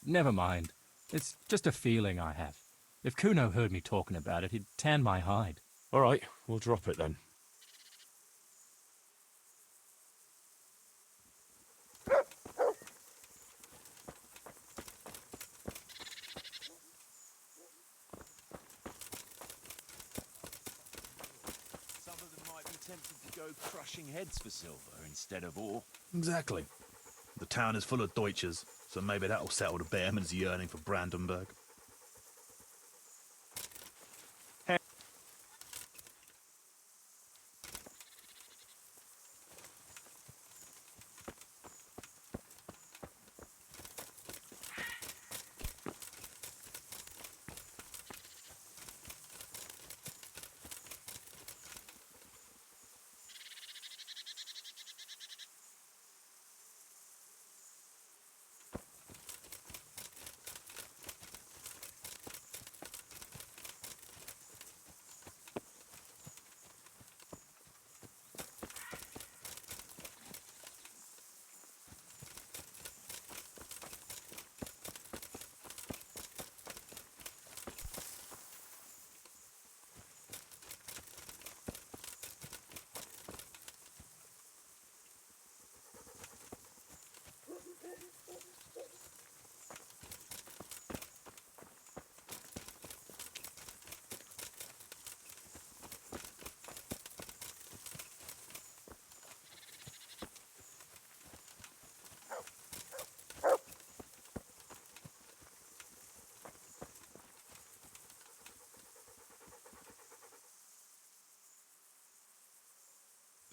Never mind. It's just a feeling I have. If Kuno heard me talking about it, he'd tan my hide. All right, we'll drop it then. Some of them might be tempted to go crushing heads for silver instead of ore. Exactly. The town is full of Deutsches, so maybe that'll settle the Bearman's yearning for Brandenburg.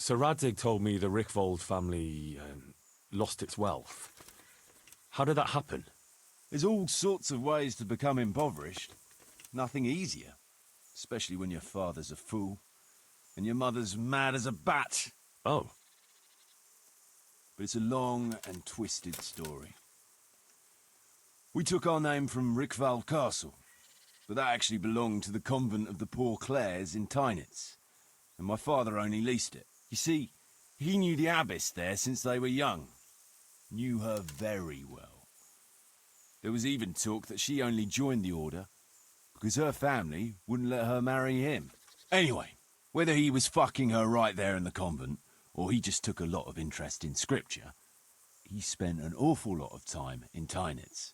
Sir Radzig told me the Rickvold family lost its wealth. How did that happen? There's all sorts of ways to become impoverished. Nothing easier. Especially when your father's a fool. And your mother's mad as a bat. Oh. But it's a long and twisted story. We took our name from Rickvold Castle. But that actually belonged to the convent of the Poor Clares in Tynitz. And my father only leased it. You see, he knew the abbess there since they were young. Knew her very well. There was even talk that she only joined the order because her family wouldn't let her marry him. Anyway, whether he was fucking her right there in the convent, or he just took a lot of interest in scripture, he spent an awful lot of time in Tynitz.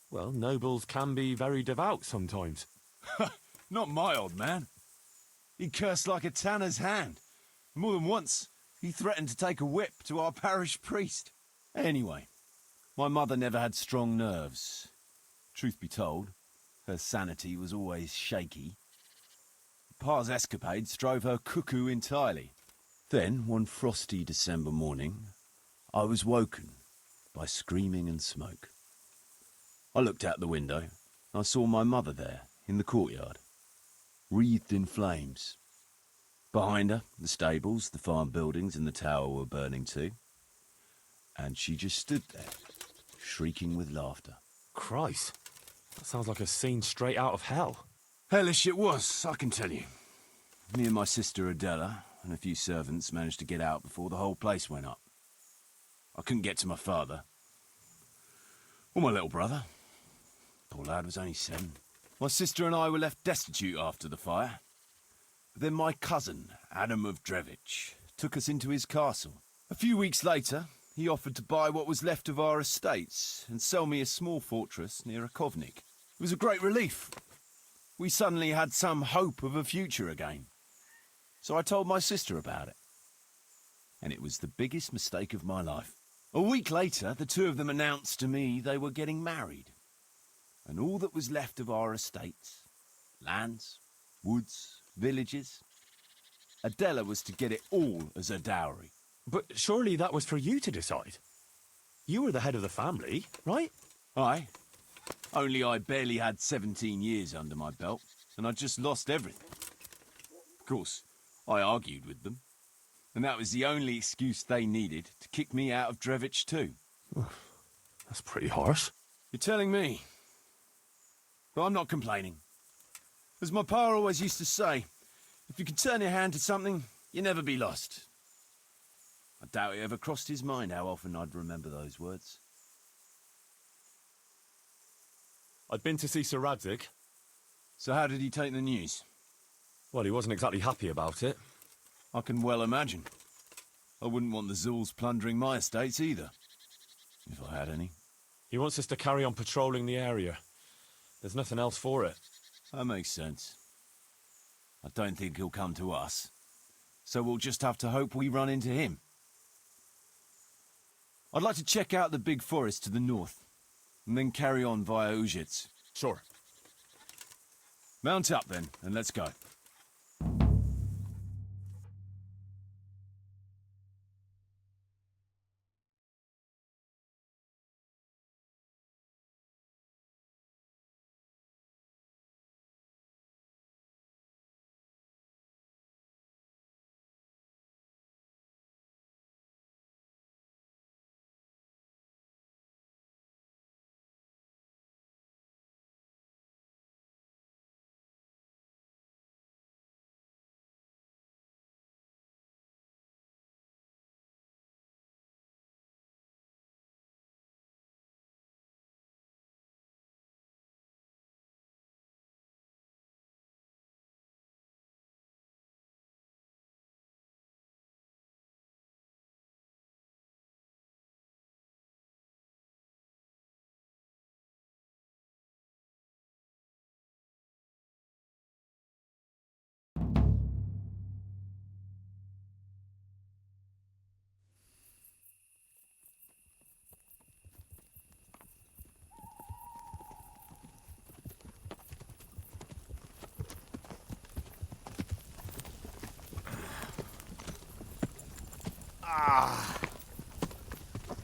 Well, nobles can be very devout sometimes. Not my old man. He cursed like a tanner's hand. More than once, he threatened to take a whip to our parish priest. Anyway, my mother never had strong nerves. Truth be told, her sanity was always shaky. Pa's escapades drove her cuckoo entirely. Then, one frosty December morning, I was woken by screaming and smoke. I looked out the window, and I saw my mother there, in the courtyard. wreathed in flames. Behind her, the stables, the farm buildings, and the tower were burning too. And she just stood there, shrieking with laughter. Christ, that sounds like a scene straight out of hell. Hellish it was, I can tell you. Me and my sister Adela and a few servants managed to get out before the whole place went up. I couldn't get to my father. Or my little brother. Poor lad was only 7. My sister and I were left destitute after the fire. But then my cousin, Adam of Drevich, took us into his castle. A few weeks later, he offered to buy what was left of our estates and sell me a small fortress near a Kovnik. It was a great relief. We suddenly had some hope of a future again. So I told my sister about it. And it was the biggest mistake of my life. A week later, the two of them announced to me they were getting married. And all that was left of our estates, lands, woods, villages, Adela was to get it all as a dowry. But surely that was for you to decide. You were the head of the family, right? Aye. Only I barely had 17 years under my belt, and I'd just lost everything. Of course, I argued with them, and that was the only excuse they needed to kick me out of Drevich too. That's pretty harsh. You're telling me. But I'm not complaining. As my pa always used to say, if you can turn your hand to something, you'll never be lost. I doubt it ever crossed his mind how often I'd remember those words. I'd been to see Sir Radzig. So how did he take the news? Well, he wasn't exactly happy about it. I can well imagine. I wouldn't want the Zulls plundering my estates either. If I had any. He wants us to carry on patrolling the area. There's nothing else for it. That makes sense. I don't think he'll come to us. So we'll just have to hope we run into him. I'd like to check out the big forest to the north, and then carry on via Ujits. Sure. Mount up then, and let's go.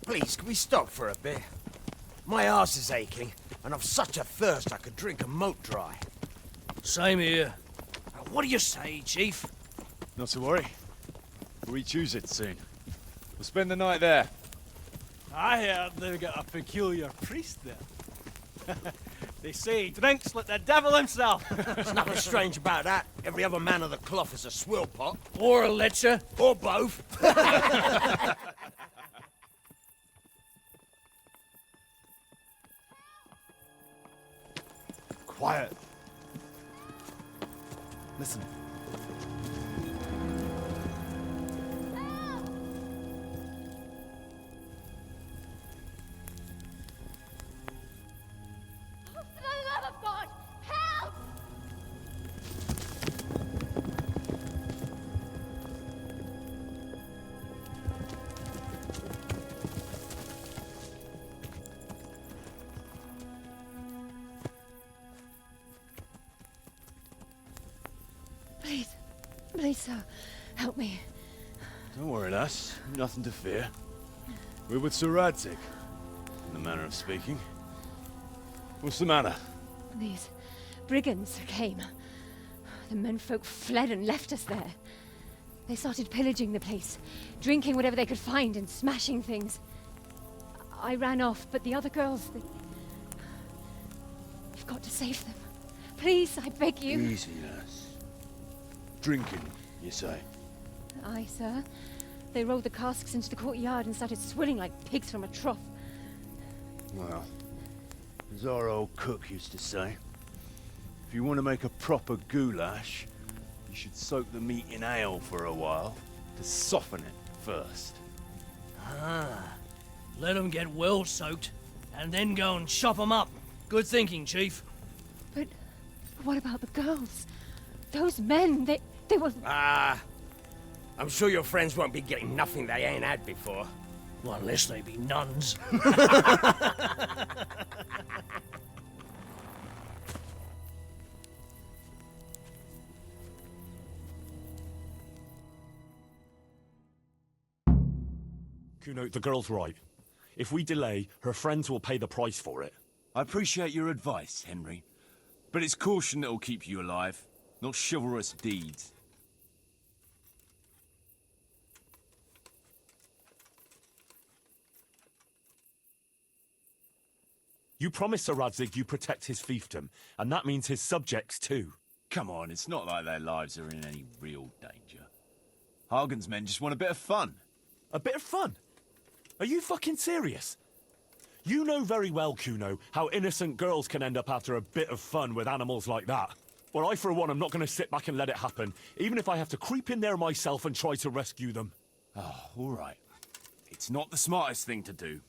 Please, can we stop for a bit? My arse is aching, and I've such a thirst I could drink a moat dry. Same here. What do you say, Chief? Not to worry. We'll reach it soon. We'll spend the night there. I heard they've got a peculiar priest there. They say he drinks like the devil himself. There's nothing strange about that. Every other man of the cloth is a swill pot. Or a lecher. Or both. Quiet. Listen. For the love of God, help! Please, sir, help me. Don't worry, lass. Nothing to fear. We're with Sir Radzig, in the manner of speaking. What's the matter? These brigands came. The menfolk fled and left us there. They started pillaging the place, drinking whatever they could find and smashing things. I ran off, but the other girls, We've got to save them. Please, I beg you. Easy, lass. Drinking, you say? Aye, sir. They rolled the casks into the courtyard and started swilling like pigs from a trough. Well, as our old cook used to say, if you want to make a proper goulash, you should soak the meat in ale for a while to soften it first. Ah, let them get well soaked, and then go and chop them up. Good thinking, Chief. But what about the girls? Those men, they were... Ah, I'm sure your friends won't be getting nothing they ain't had before. Well, unless they be nuns. Kuno, the girl's right. If we delay, her friends will pay the price for it. I appreciate your advice, Henry. But it's caution that'll keep you alive, not chivalrous deeds. You promised Sir Radzig you protect his fiefdom, and that means his subjects too. Come on, it's not like their lives are in any real danger. Hagen's men just want a bit of fun. A bit of fun? Are you fucking serious? You know very well, Kuno, how innocent girls can end up after a bit of fun with animals like that. Well, I, for one, am not going to sit back and let it happen, even if I have to creep in there myself and try to rescue them. Oh, all right. It's not the smartest thing to do.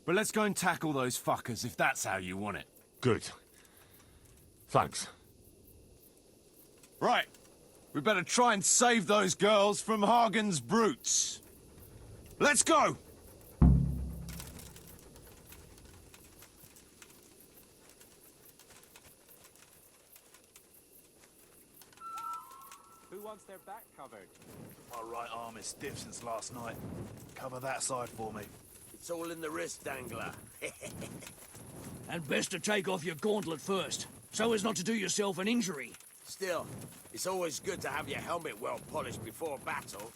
But let's go and tackle those fuckers if that's how you want it. Good. Thanks. Right. We better try and save those girls from Hagen's brutes. Let's go! Who wants their back covered? My right arm is stiff since last night. Cover that side for me. It's all in the wrist dangler. And best to take off your gauntlet first, so as not to do yourself an injury. Still, it's always good to have your helmet well polished before battle.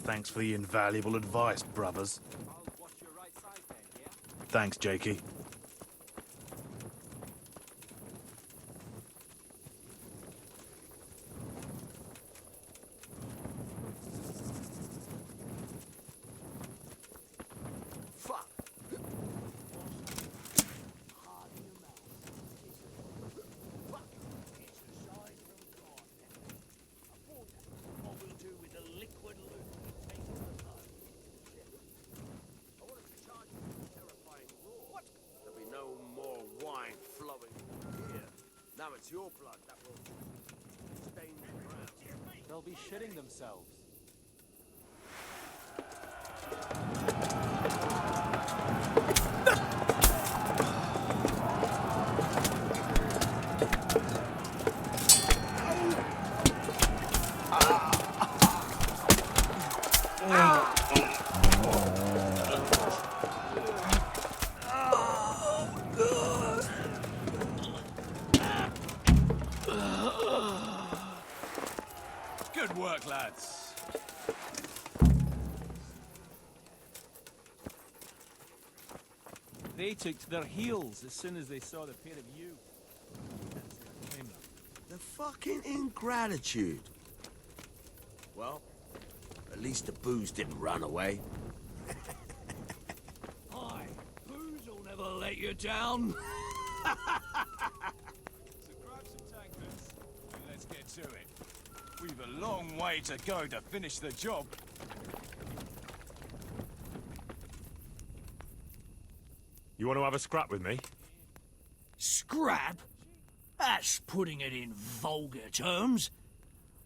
Thanks for the invaluable advice, brothers. I'll watch your right side then, yeah? Thanks, Jakey. Fuck! There'll be no more wine flowing here. Now it's your blood that will stain the ground. They'll be shitting themselves. Good work, lads. They took to their heels as soon as they saw the pair of you. The fucking ingratitude. Well, at least the booze didn't run away. Aye, booze will never let you down. So grab some tankards and let's get to it. We've a long way to go to finish the job. You want to have a scrap with me? Scrap? That's putting it in vulgar terms.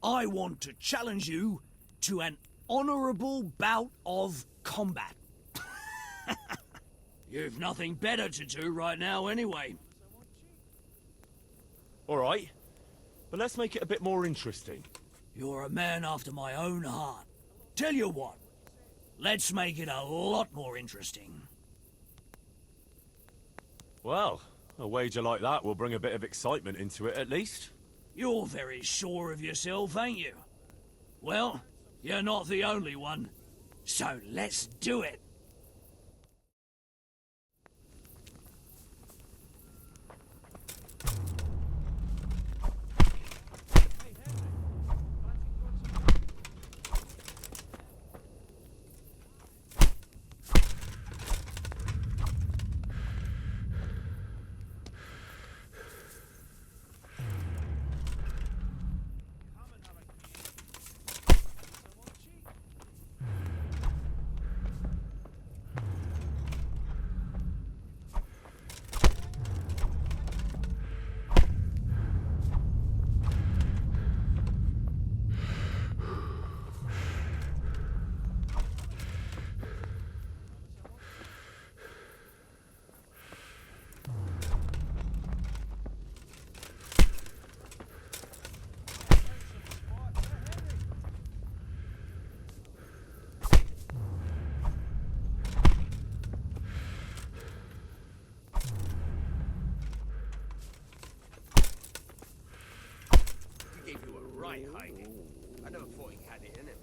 I want to challenge you to an honourable bout of combat. You've nothing better to do right now anyway. All right. But let's make it a bit more interesting. You're a man after my own heart. Tell you what, let's make it a lot more interesting. Well, A wager like that will bring a bit of excitement into it, at least. You're very sure of yourself, ain't you? Well, you're not the only one. So let's do it. He gave you a right hiding. I never thought he had it in him.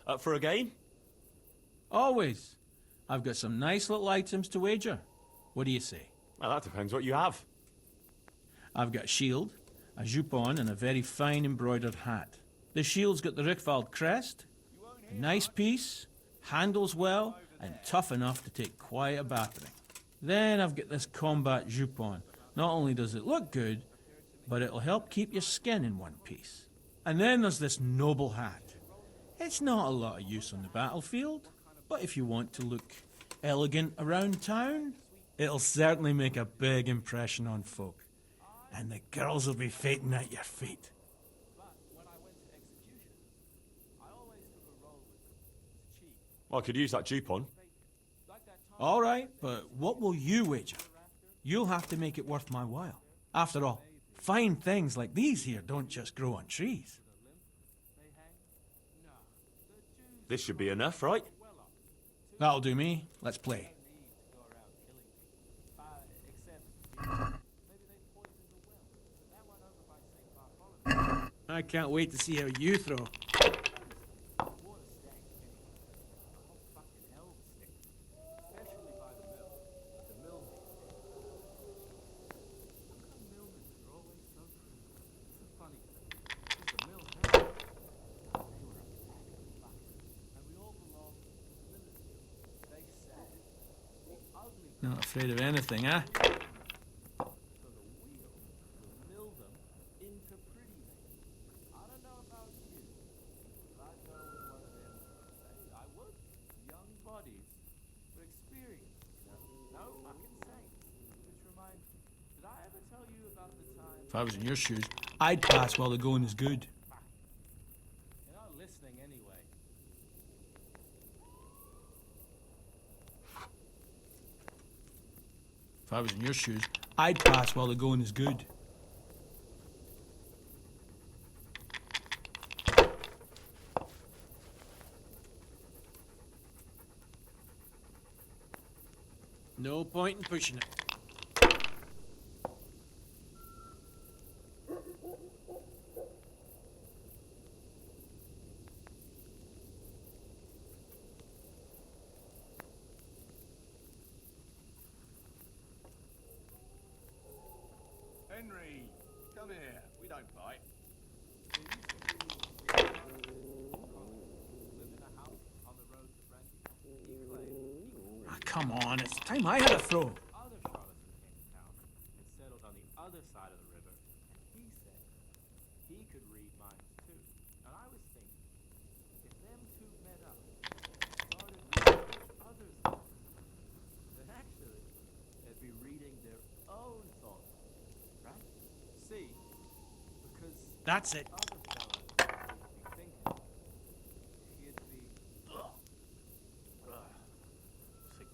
Up for a game? Always. I've got some nice little items to wager. What do you say? Well, that depends what you have. I've got a shield, a jupon, and a very fine embroidered hat. The shield's got the Rickfald crest, a nice piece, handles well, and tough enough to take quite a battering. Then I've got this combat jupon. Not only does it look good, but it'll help keep your skin in one piece. And then there's this noble hat. It's not a lot of use on the battlefield, but if you want to look elegant around town, it'll certainly make a big impression on folk. And the girls will be fainting at your feet. I could use that Jupon. All right, but what will you wager? You'll have to make it worth my while. After all, fine things like these here don't just grow on trees. This should be enough, right? That'll do me. Let's play. I can't wait to see how you throw. Not afraid of anything, huh? If I was in your shoes, I'd pass while the going is good. You're not listening anyway. If I was in your shoes, I'd pass while the going is good. No point in pushing it. Henry, come here. We don't bite. Ah, come on, it's time I had a throw. Other Charlottesville came to town and settled on the other side of the river, and he said he could read minds too. And I was thinking, if them two met up, started reading each other's thoughts, then actually they'd be reading their own thoughts, right? See, because That's it. other fella would be thinking, he'd be.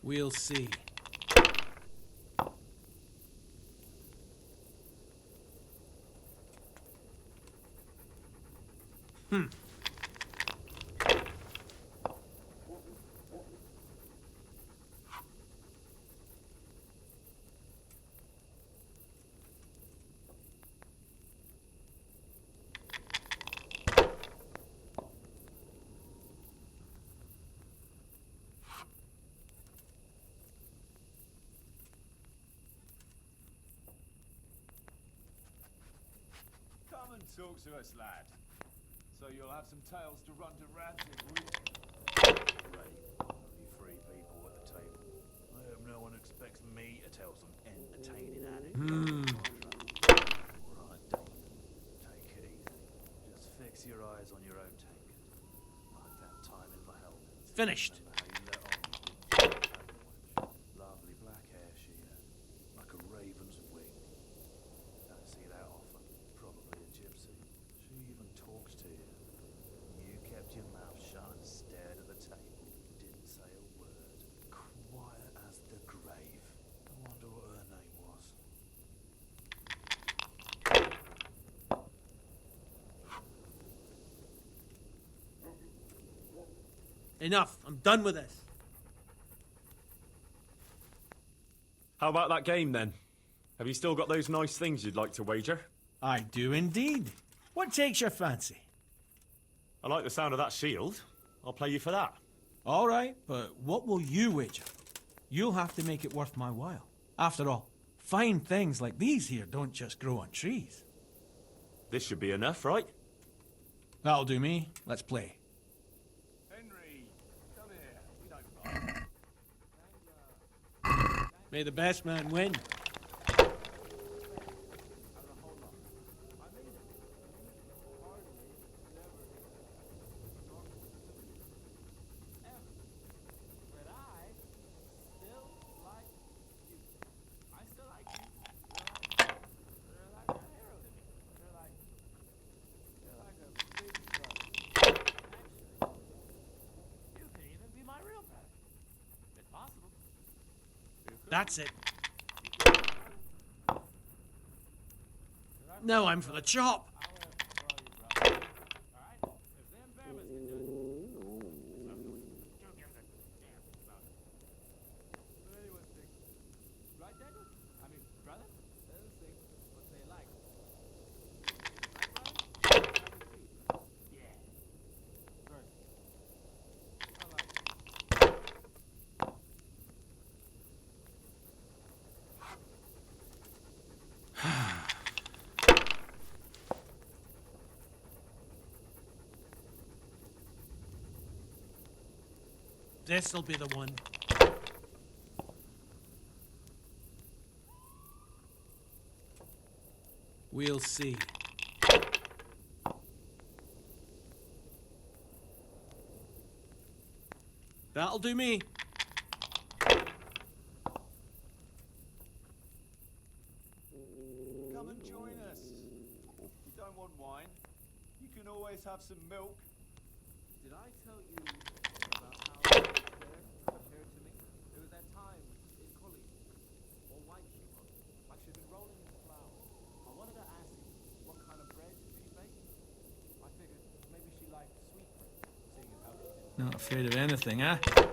We'll see. Come and talk to us, lad. So you'll have some tales to run to Rancid, will you? Great. Only 3 people at the table. I hope no one expects me to tell some entertaining anecdotes. Right, Dane. Take it easy. Just fix your eyes on your own tank. Like that time in my helmet. Finished. Remember how you let on you didn't lovely black hair she had. Like a raven's wing. Don't see that often. Probably a gypsy. She even talks to you. You kept your mouth shut and stared at the table. Didn't say a word. Quiet as the grave. I wonder what her name was. Enough. I'm done with this. How about that game then? Have you still got those nice things you'd like to wager? I do indeed. What takes your fancy? I like the sound of that shield. I'll play you for that. All right, but what will you wager? You'll have to make it worth my while. After all, fine things like these here don't just grow on trees. This should be enough, right? That'll do me. Let's play. Henry, come here. We don't mind. May the best man win. That's it. Now I'm for the chop. This'll be the one. We'll see. That'll do me. Come and join us. If you don't want wine, you can always have some milk. Did I tell you about how the bird appeared to me? There was that time in college. All white she was, like she'd been rolling in flour. I wanted to ask you what kind of bread she baked. I figured maybe she liked sweet bread, seeing as how she did. Not afraid of anything, huh? But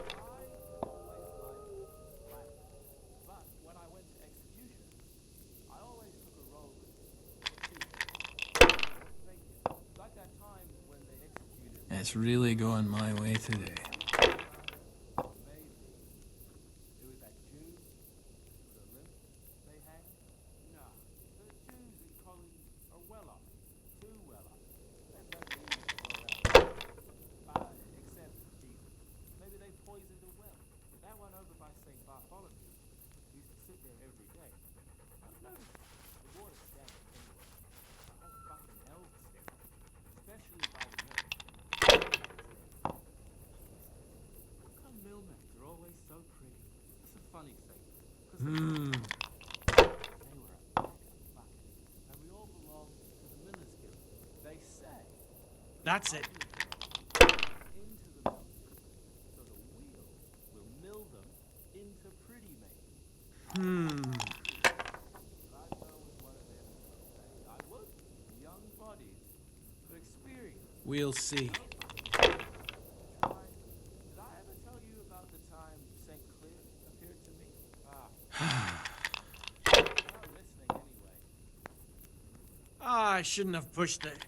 when I went to execution, I always took a roll with bacon. Like that time when they executed. It's really going my way today. It was that Jew with a limp they hang. Nah, the Jews in Collins are well up, too well up. They don't need to go down. Except Jesus. Maybe they poisoned a well. That one over by St. Bartholomew. We used to sit there every day. I've noticed the water stank anyway. The whole fucking hell stank. Especially by the mill. How come millmen are always so pretty? It's a funny thing. 'Cause they were a fuck. And we all belong to the Millers Guild. They say. That's it. Into the mill. So the wheel will mill them into pretty maids. I would. Young bodies. But experience. We'll see. Did I ever tell you about the time St. Clair appeared to me? You're not listening anyway. I shouldn't have pushed it.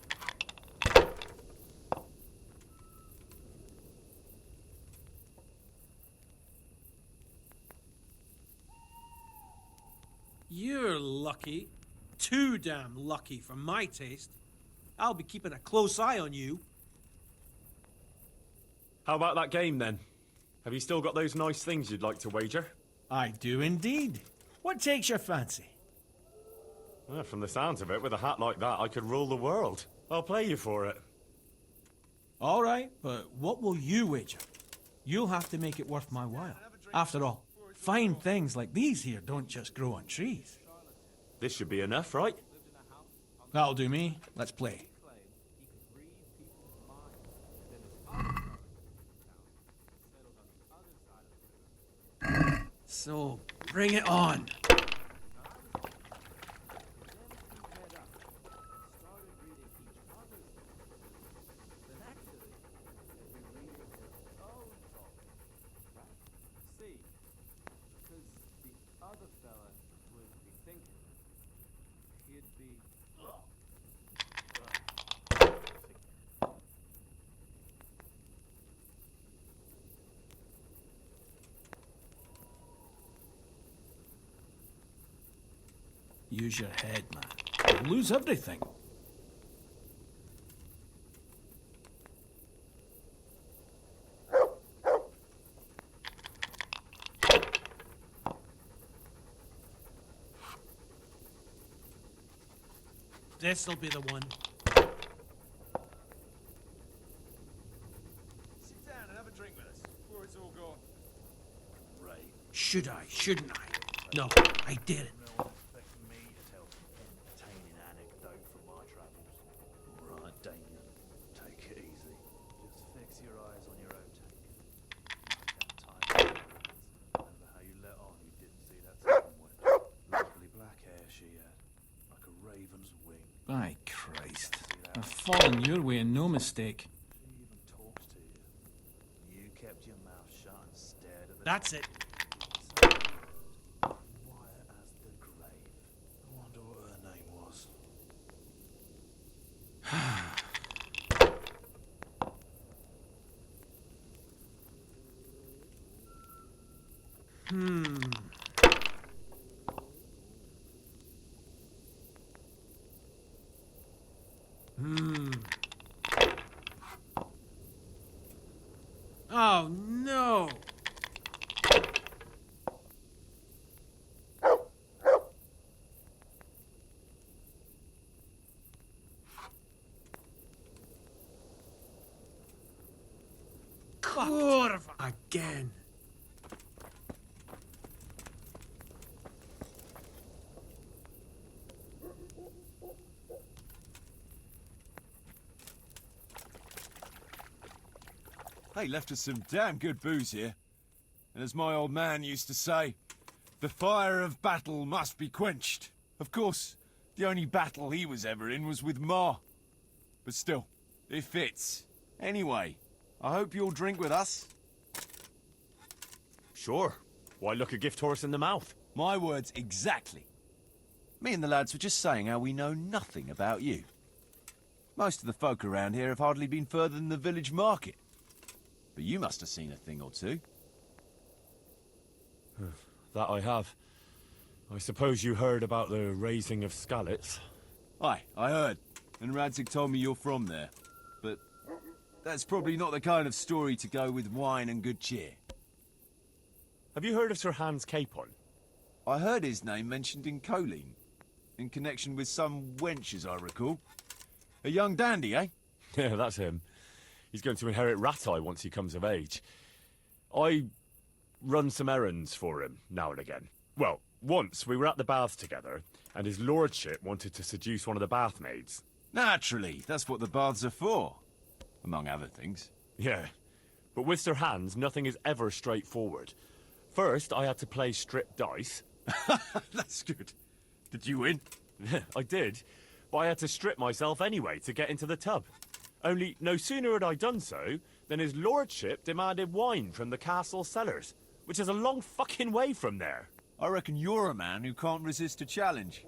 You're lucky. Too damn lucky for my taste. I'll be keeping a close eye on you. How about that game then? Have you still got those nice things you'd like to wager? I do indeed. What takes your fancy? Well, from the sounds of it, with a hat like that, I could rule the world. I'll play you for it. All right, but what will you wager? You'll have to make it worth my while. After all, fine things like these here don't just grow on trees. This should be enough, right? That'll do me. Let's play. So, bring it on. See, because the other fella would be thinking. He'd be. Use your head, man. You'll lose everything. This'll be the one. Sit down and have a drink with us before it's all gone. Right. Should I? Shouldn't I? No, I did it. Expecting me to tell some entertaining anecdote from my travels. Right, Damien. Take it easy. Just fix your eyes on your own tank. Remember how you let on you didn't see that somewhere? Lovely black hair she had, like a raven's wing. By Christ. I've fallen your way and no mistake. She even talks to you. You kept your mouth shut and stared at the... That's it. Quiet as the grave. I wonder what her name was. Oh, no. Kurva. Again. They left us some damn good booze here. And as my old man used to say, the fire of battle must be quenched. Of course, the only battle he was ever in was with Ma. But still, it fits. Anyway, I hope you'll drink with us. Sure. Why look a gift horse in the mouth? My words exactly. Me and the lads were just saying how we know nothing about you. Most of the folk around here have hardly been further than the village market. But you must have seen a thing or two. That I have. I suppose you heard about the raising of Skalitz. Aye, I heard. And Radzig told me you're from there. But that's probably not the kind of story to go with wine and good cheer. Have you heard of Sir Hans Capon? I heard his name mentioned in Colleen. In connection with some wench, as I recall. A young dandy, eh? Yeah, that's him. He's going to inherit Ratai once he comes of age. I run some errands for him now and again. Well, once we were at the baths together, and his lordship wanted to seduce one of the bath maids. Naturally, that's what the baths are for. Among other things. Yeah, but with Sir Hans, nothing is ever straightforward. First, I had to play strip dice. That's good. Did you win? I did, but I had to strip myself anyway to get into the tub. Only no sooner had I done so than his lordship demanded wine from the castle cellars, which is a long fucking way from there. I reckon you're a man who can't resist a challenge.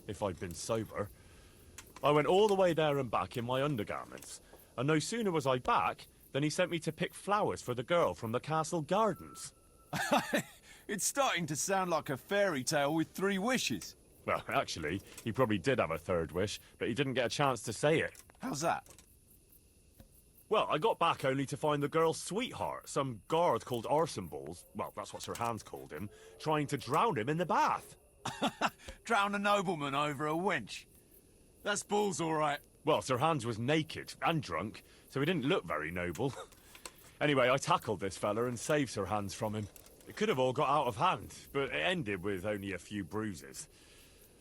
If I'd been sober. I went all the way there and back in my undergarments, and no sooner was I back than he sent me to pick flowers for the girl from the castle gardens. It's starting to sound like a fairy tale with 3 wishes. Well, actually, he probably did have a third wish, but he didn't get a chance to say it. How's that? Well, I got back only to find the girl's sweetheart, some guard called Arson Balls, well, that's what Sir Hans called him, trying to drown him in the bath. Drown a nobleman over a wench. That's balls, all right. Well, Sir Hans was naked and drunk, so he didn't look very noble. Anyway, I tackled this fella and saved Sir Hans from him. It could have all got out of hand, but it ended with only a few bruises.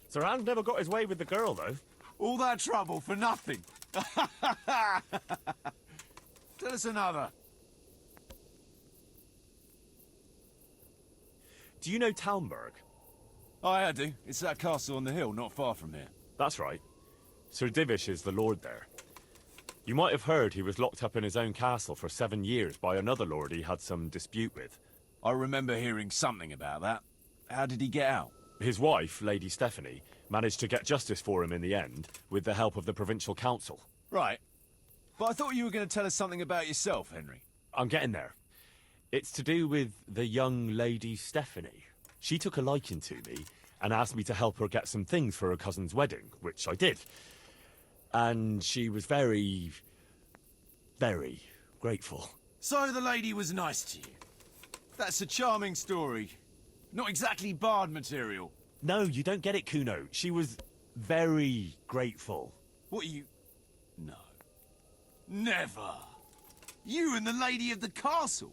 Sir Hans never got his way with the girl, though. All that trouble for nothing. Tell us another. Do you know Talmberg? I do. It's that castle on the hill, not far from here. That's right. Sir Divish is the lord there. You might have heard he was locked up in his own castle for 7 years by another lord he had some dispute with. I remember hearing something about that. How did he get out? His wife, Lady Stephanie, managed to get justice for him in the end, with the help of the provincial council. Right. But I thought you were going to tell us something about yourself, Henry. I'm getting there. It's to do with the young Lady Stephanie. She took a liking to me and asked me to help her get some things for her cousin's wedding, which I did. And she was very, very grateful. So the lady was nice to you. That's a charming story. Not exactly bard material. No, you don't get it, Kuno. She was very grateful. What are you... No. Never. You and the lady of the castle?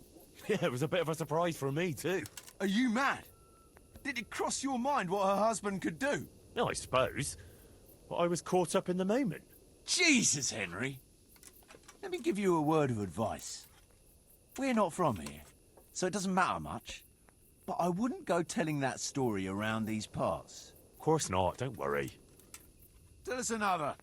Yeah, it was a bit of a surprise for me, too. Are you mad? Did it cross your mind what her husband could do? No, I suppose. But I was caught up in the moment. Jesus, Henry. Let me give you a word of advice. We're not from here, so it doesn't matter much. But I wouldn't go telling that story around these parts. Of course not, don't worry. Tell us another.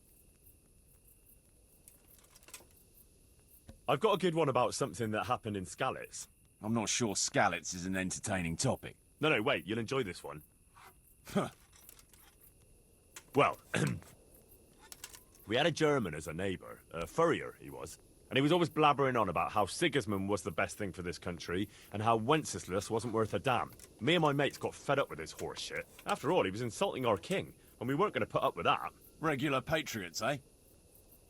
I've got a good one about something that happened in Skalitz. I'm not sure Skalitz is an entertaining topic. No, wait, you'll enjoy this one. Well, we had a German as a neighbour, a furrier he was, and he was always blabbering on about how Sigismund was the best thing for this country and how Wenceslas wasn't worth a damn. Me and my mates got fed up with his horse shit. After all, he was insulting our king, and we weren't going to put up with that. Regular patriots, eh?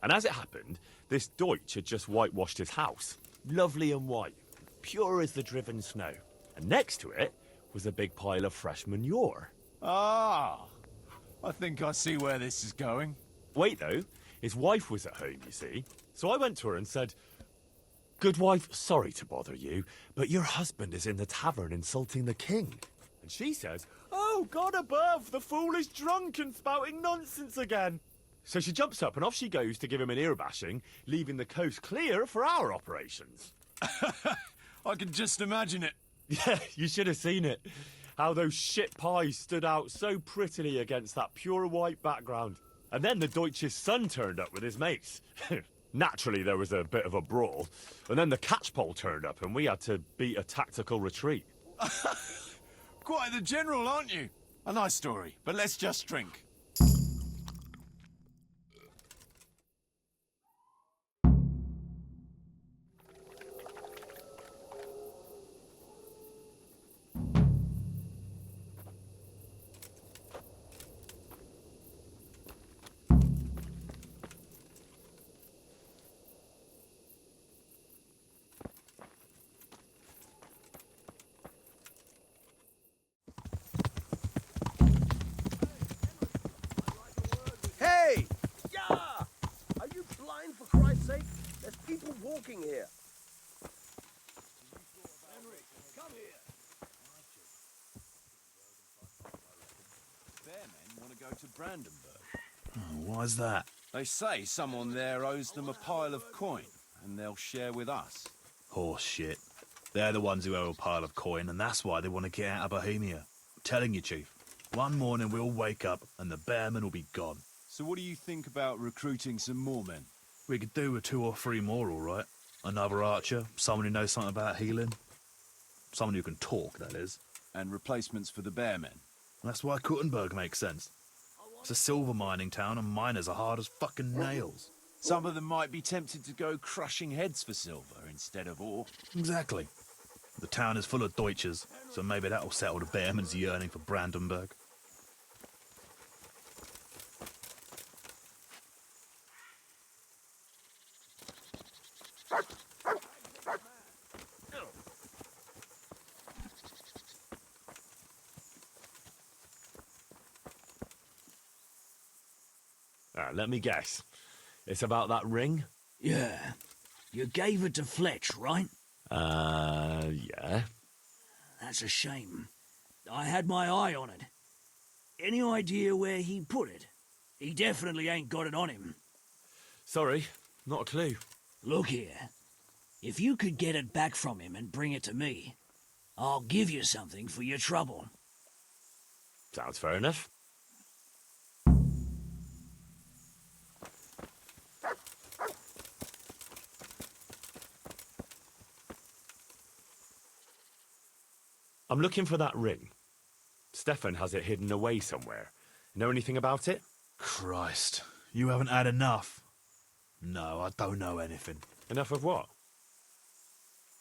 And as it happened, this Deutsch had just whitewashed his house. Lovely and white, pure as the driven snow. And next to it was a big pile of fresh manure. Ah, I think I see where this is going. Wait, though, his wife was at home, you see. So I went to her and said, "Good wife, sorry to bother you, but your husband is in the tavern insulting the king." And she says, "Oh, God above, the fool is drunk and spouting nonsense again." So she jumps up and off she goes to give him an ear bashing, leaving the coast clear for our operations. I can just imagine it. Yeah, you should have seen it. How those shit pies stood out so prettily against that pure white background. And then the Deutsch's son turned up with his mates. Naturally, there was a bit of a brawl. And then the catchpole turned up and we had to beat a tactical retreat. Quite the general, aren't you? A nice story, but let's just drink. Hey! Yeah! Are you blind, for Christ's sake? There's people walking here. Henry, come here. Their men want to go to Brandenburg. Why's that? They say someone there owes them a pile of coin, and they'll share with us. Horse shit. They're the ones who owe a pile of coin, and that's why they want to get out of Bohemia. I'm telling you, Chief. One morning we'll wake up and the bearmen will be gone. So what do you think about recruiting some more men? We could do with 2 or 3 more, all right. Another archer, someone who knows something about healing. Someone who can talk, that is. And replacements for the bearmen. That's why Kuttenberg makes sense. It's a silver mining town, and miners are hard as fucking nails. Some of them might be tempted to go crushing heads for silver instead of ore. Exactly. The town is full of Deutsches, so maybe that'll settle the bearman's yearning for Brandenburg. Let me guess. It's about that ring? Yeah. You gave it to Fletch, right? Yeah. That's a shame. I had my eye on it. Any idea where he put it? He definitely ain't got it on him. Sorry, not a clue. Look here. If you could get it back from him and bring it to me, I'll give you something for your trouble. Sounds fair enough. I'm looking for that ring. Stefan has it hidden away somewhere. Know anything about it? Christ, you haven't had enough. No, I don't know anything. Enough of what?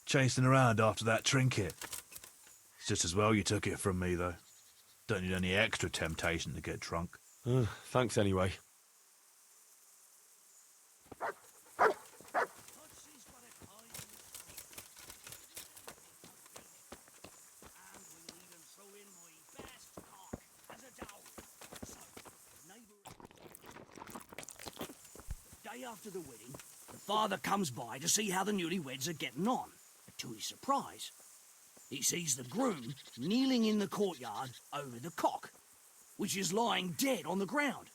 Chasing around after that trinket. It's just as well you took it from me, though. Don't need any extra temptation to get drunk. Thanks anyway. Day after the wedding, the father comes by to see how the newlyweds are getting on. To his surprise, he sees the groom kneeling in the courtyard over the cock, which is lying dead on the ground.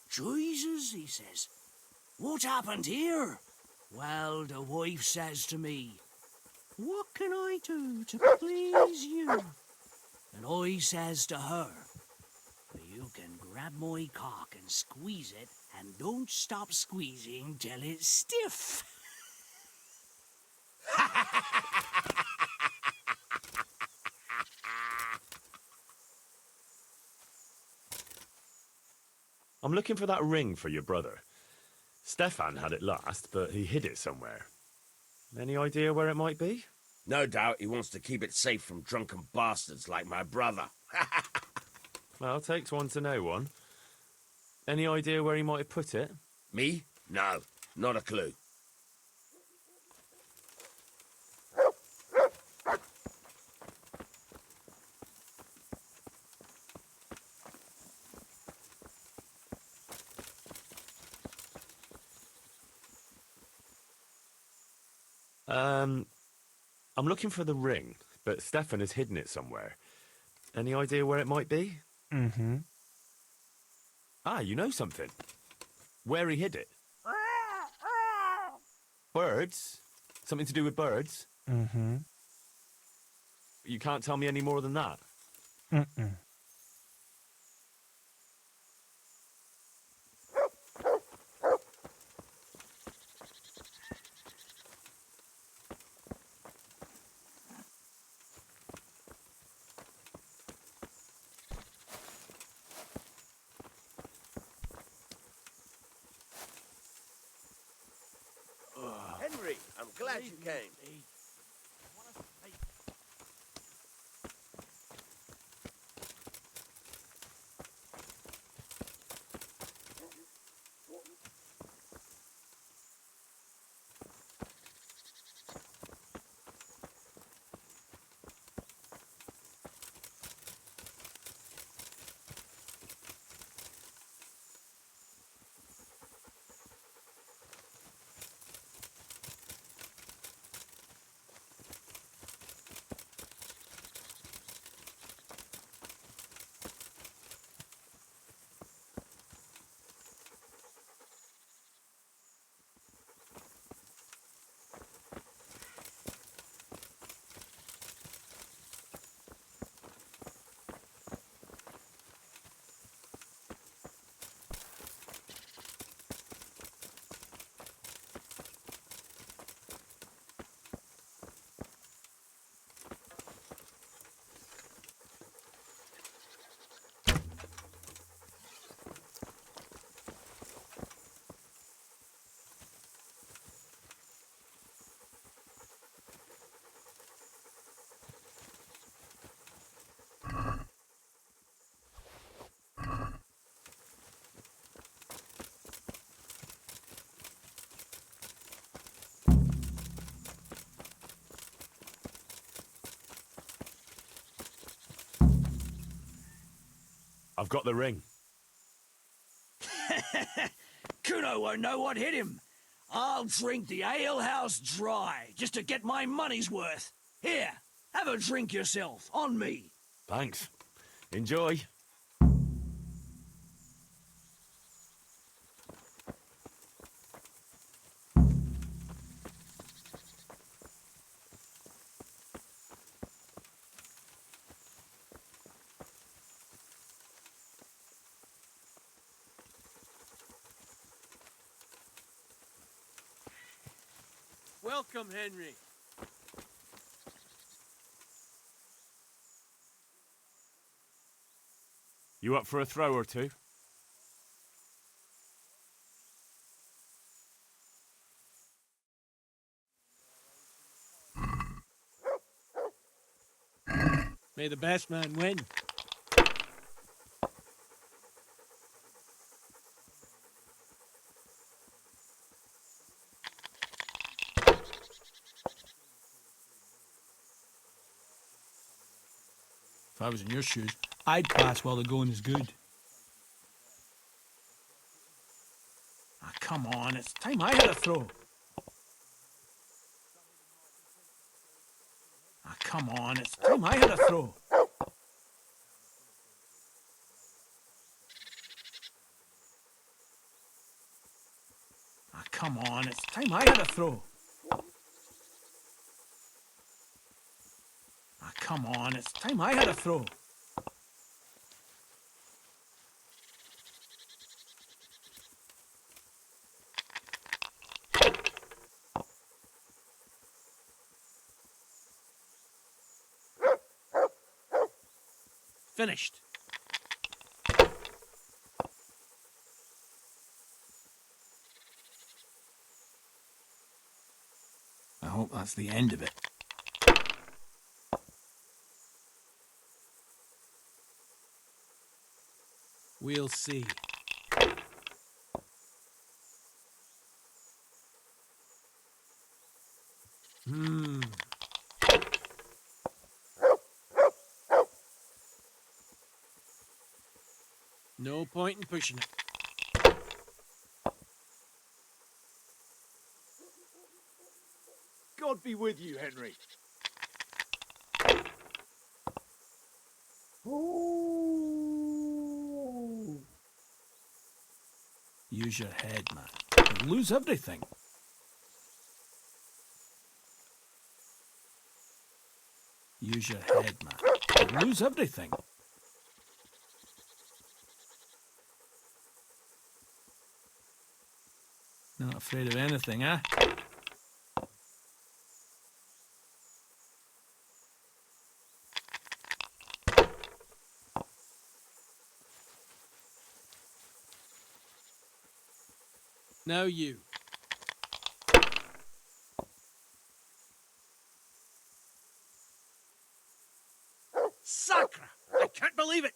Jesus, he says, what happened here? Well, the wife says to me, what can I do to please you? And I says to her, you can grab my cock and squeeze it, and don't stop squeezing till it's stiff. I'm looking for that ring for your brother. Stefan had it last, but he hid it somewhere. Any idea where it might be? No doubt he wants to keep it safe from drunken bastards like my brother. Well, takes one to know one. Any idea where he might have put it? Me? No, not a clue. I'm looking for the ring, but Stefan has hidden it somewhere. Any idea where it might be? Mm-hmm. Ah, you know something. Where he hid it. Birds? Something to do with birds? Mm-hmm. You can't tell me any more than that? Mm-mm. Henry, I'm glad you came. I've got the ring. Kuno won't know what hit him. I'll drink the alehouse dry, just to get my money's worth. Here, have a drink yourself, on me. Thanks. Enjoy. Welcome, Henry. You up for a throw or two? May the best man win. If I was in your shoes, I'd pass while the going is good. Ah, come on, it's time I had a throw. Ah, come on, it's time I had a throw. Ah, come on, it's time I had a throw. Ah, come on, it's time I had a throw. Finished. I hope that's the end of it. We'll see. No point in pushing it. God be with you, Henry. Use your head, man. You'll lose everything. Use your head, man. You'll lose everything. Not afraid of anything, eh? Now you. Sacre! I can't believe it!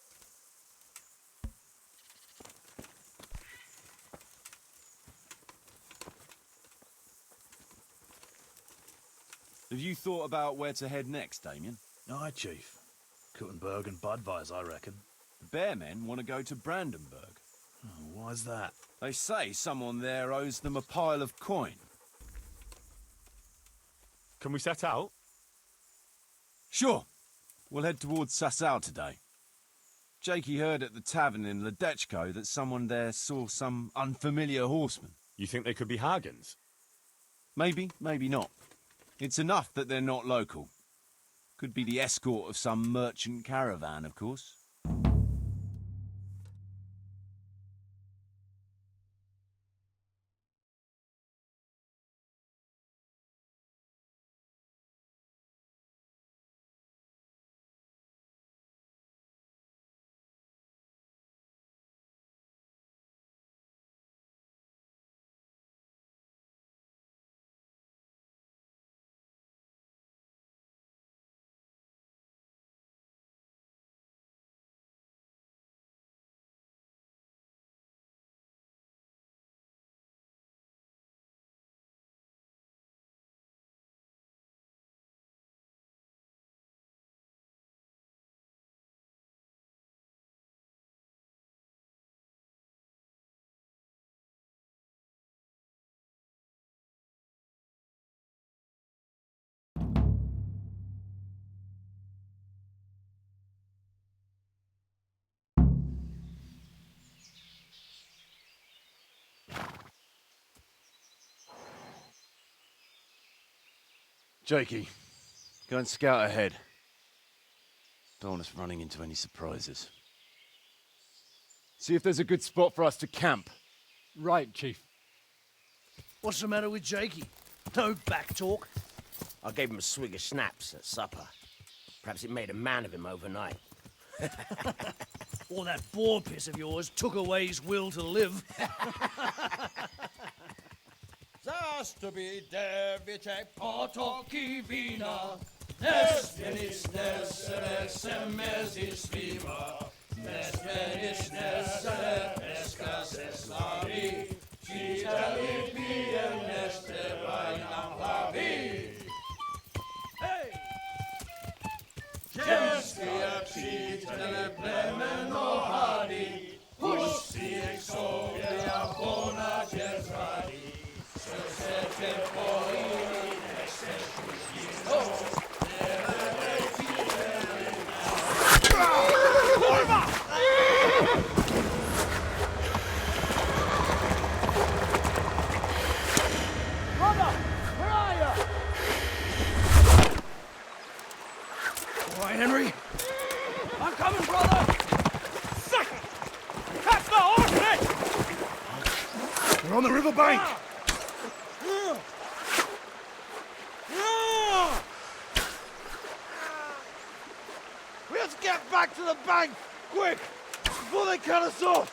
Have you thought about where to head next, Damien? Aye, Chief. Kuttenberg and Budweis, I reckon. The bear men want to go to Brandenburg. Oh, why's that? They say someone there owes them a pile of coin. Can we set out? Sure. We'll head towards Sasau today. Jakey heard at the tavern in Ledechko that someone there saw some unfamiliar horseman. You think they could be Hagens? Maybe, maybe not. It's enough that they're not local. Could be the escort of some merchant caravan, of course. Jakey, go and scout ahead. Don't want us running into any surprises. See if there's a good spot for us to camp. Right, Chief. What's the matter with Jakey? No back talk. I gave him a swig of schnapps at supper. Perhaps it made a man of him overnight. Or that boar piss of yours took away his will to live. Zastubidę wiecie potoki wina, Nesmenisz nesere semezi slima, Nesmenisz nesere eska se slavi, Čitali pijem nestrevaj nam hlavi. Hej! České přítele plemeno hady, Pustí k sobě a ponadě zradí. All right, Henry. I'm coming, brother. Second! Catch the horse! We're on the riverbank! We have to get back to the bank, quick, before they cut us off.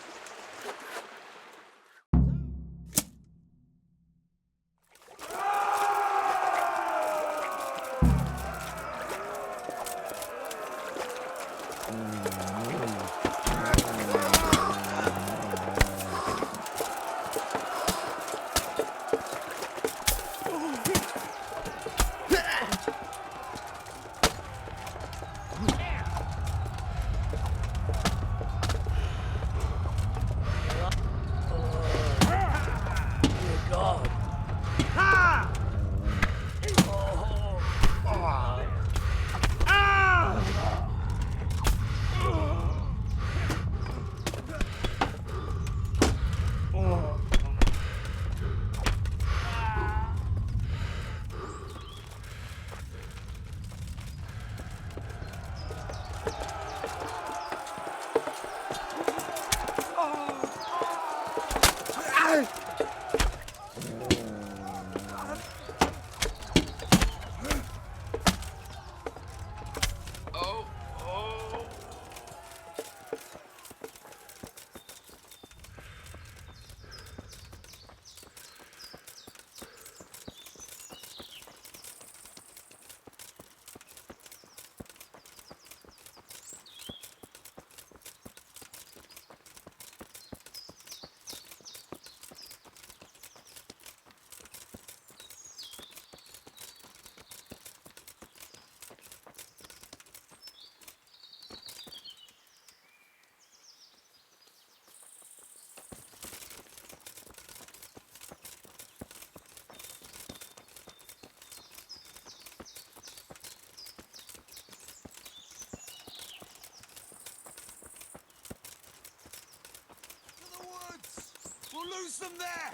We'll lose them there!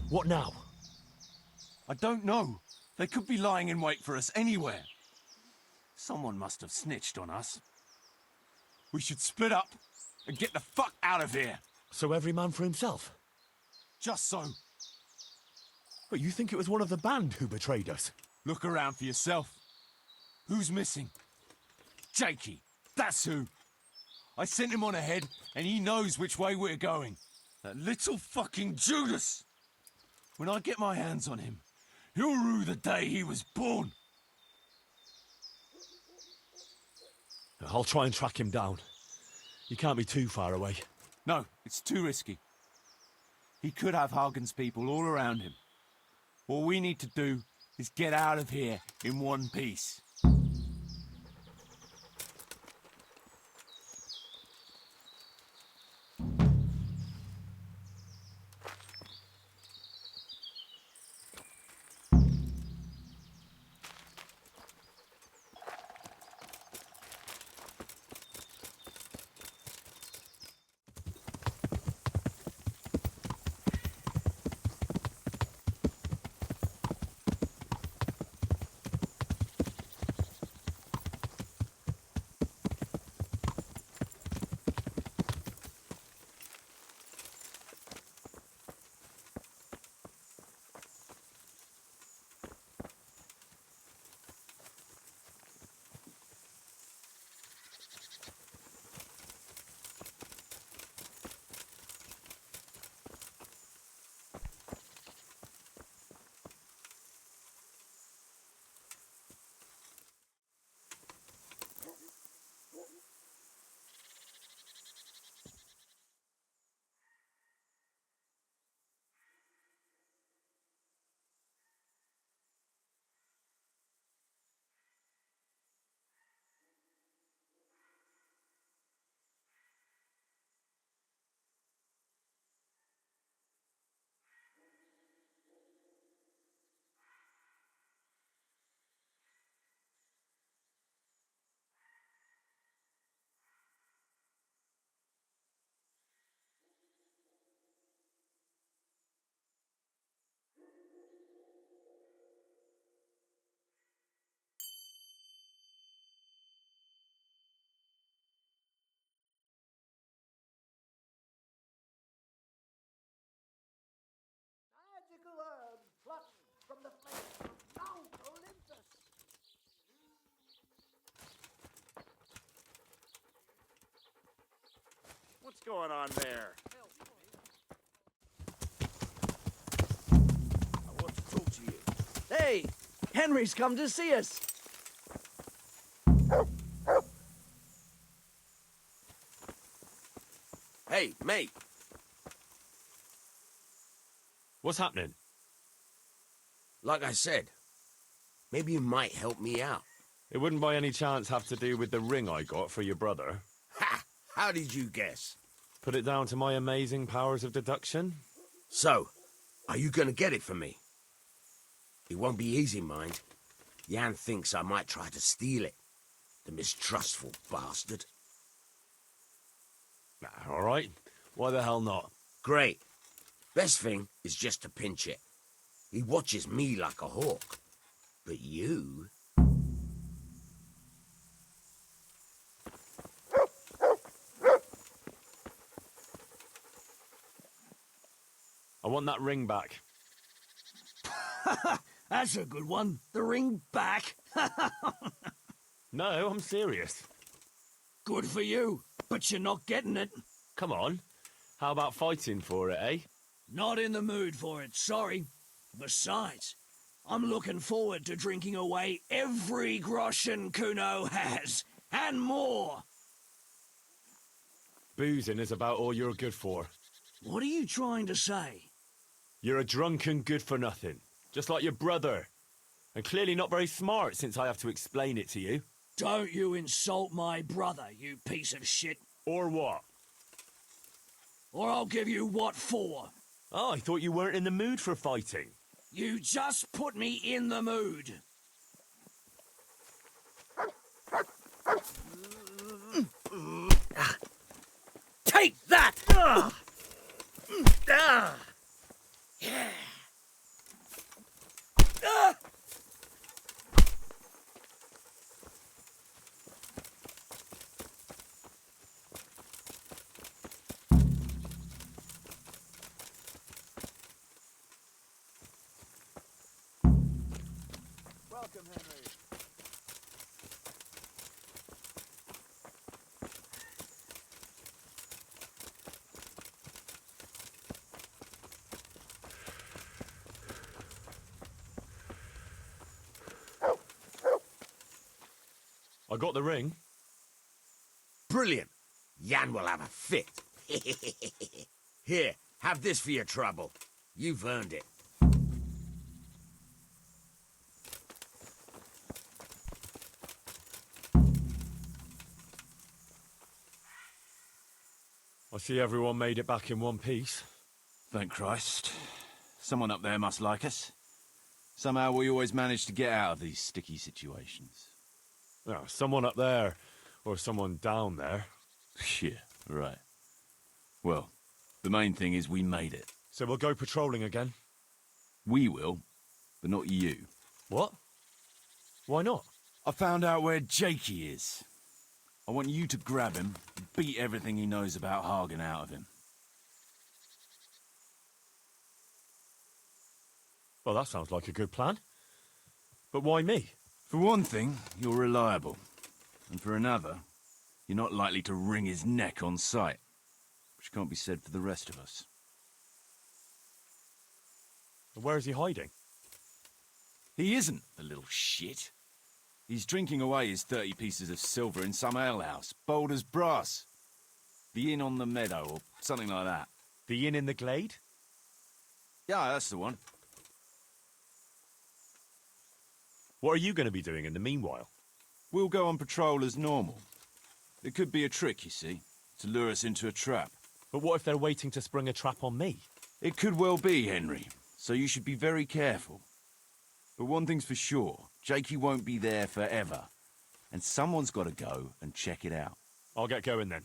What now? I don't know. They could be lying in wait for us anywhere. Someone must have snitched on us. We should split up and get the fuck out of here. So every man for himself? Just so. But you think it was one of the band who betrayed us? Look around for yourself. Who's missing? Jakey. That's who. I sent him on ahead, and he knows which way we're going. That little fucking Judas! When I get my hands on him, he'll rue the day he was born. I'll try and track him down. You can't be too far away. No, it's too risky. He could have Hagen's people all around him. All we need to do is get out of here in one piece. going on there? I want to talk to you. Hey, Henry's come to see us. Hey, mate. What's happening? Like I said, maybe you might help me out. It wouldn't by any chance have to do with the ring I got for your brother? Ha! How did you guess? Put it down to my amazing powers of deduction? So, are you gonna get it for me? It won't be easy, mind. Jan thinks I might try to steal it. The mistrustful bastard. Nah, all right. Why the hell not? Great. Best thing is just to pinch it. He watches me like a hawk. But you... I want that ring back. That's a good one. The ring back. No, I'm serious. Good for you, but you're not getting it. Come on. How about fighting for it, eh? Not in the mood for it, sorry. Besides, I'm looking forward to drinking away every groschen Kuno has, and more. Boozing is about all you're good for. What are you trying to say? You're a drunken good-for-nothing, just like your brother. And clearly not very smart since I have to explain it to you. Don't you insult my brother, you piece of shit. Or what? Or I'll give you what for. Oh, I thought you weren't in the mood for fighting. You just put me in the mood. Take that! Yeah. Welcome, Henry. I got the ring. Brilliant. Jan will have a fit. Here, have this for your trouble. You've earned it. I see everyone made it back in one piece. Thank Christ. Someone up there must like us. Somehow we always manage to get out of these sticky situations. Oh, someone up there, or someone down there. Yeah, right. Well, the main thing is we made it. So we'll go patrolling again? We will, but not you. What? Why not? I found out where Jakey is. I want you to grab him and beat everything he knows about Hagen out of him. Well, that sounds like a good plan. But why me? For one thing, you're reliable. And for another, you're not likely to wring his neck on sight. Which can't be said for the rest of us. Where is he hiding? He isn't, the little shit. He's drinking away his 30 pieces of silver in some alehouse, bold as brass. The inn on the meadow, or something like that. The inn in the glade? Yeah, that's the one. What are you going to be doing in the meanwhile? We'll go on patrol as normal. It could be a trick, you see, to lure us into a trap. But what if they're waiting to spring a trap on me? It could well be, Henry, so you should be very careful. But one thing's for sure, Jakey won't be there forever. And someone's got to go and check it out. I'll get going then.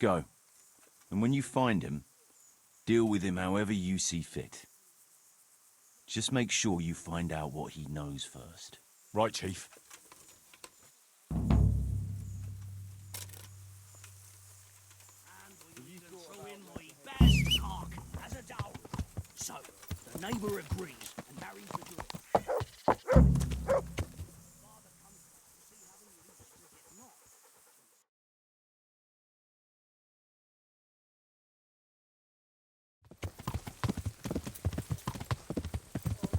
Go. And when you find him, deal with him however you see fit. Just make sure you find out what he knows first. Right, Chief. Throw in my best cock as a dowry. So, the neighbour agrees and marries the girl.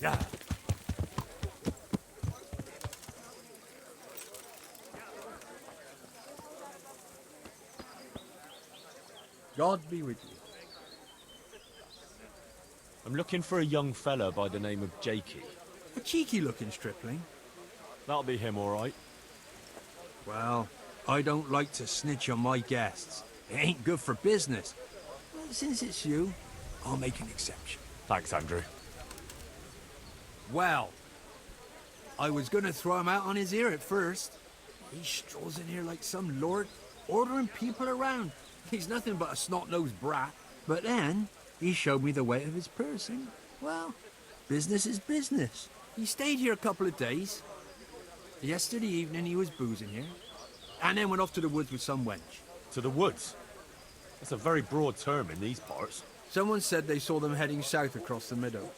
Yeah. God be with you. I'm looking for a young fella by the name of Jakey. A cheeky-looking stripling. That'll be him, all right. Well, I don't like to snitch on my guests. It ain't good for business. But since it's you, I'll make an exception. Thanks, Andrew. Well, I was gonna throw him out on his ear at first. He strolls in here like some lord, ordering people around. He's nothing but a snot-nosed brat. But then, he showed me the weight of his purse, and, well, business is business. He stayed here a couple of days. Yesterday evening he was boozing here, and then went off to the woods with some wench. To the woods? That's a very broad term in these parts. Someone said they saw them heading south across the meadow.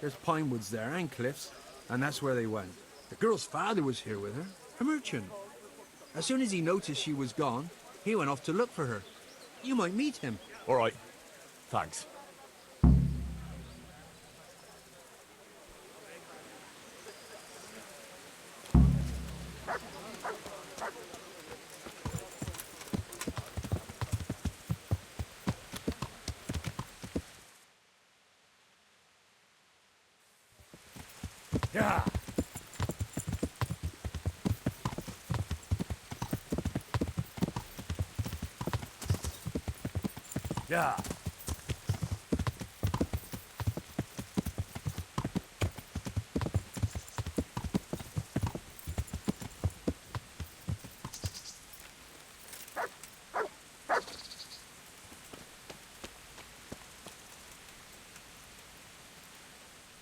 There's pine woods there and cliffs, and that's where they went. The girl's father was here with her, a merchant. As soon as he noticed she was gone, he went off to look for her. You might meet him. All right. Thanks. Yeah. Yeah.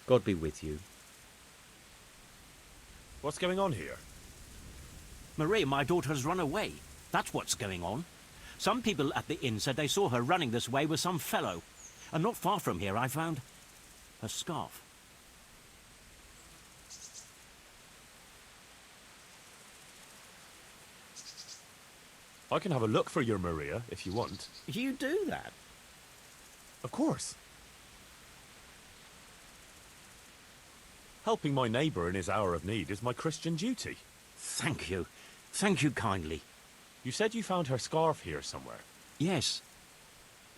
God be with you. What's going on here? Marie, my daughter has run away. That's what's going on. Some people at the inn said they saw her running this way with some fellow. And not far from here I found her scarf. I can have a look for your Maria, if you want. You do that? Of course. Helping my neighbour in his hour of need is my Christian duty. Thank you. Thank you kindly. You said you found her scarf here somewhere? Yes.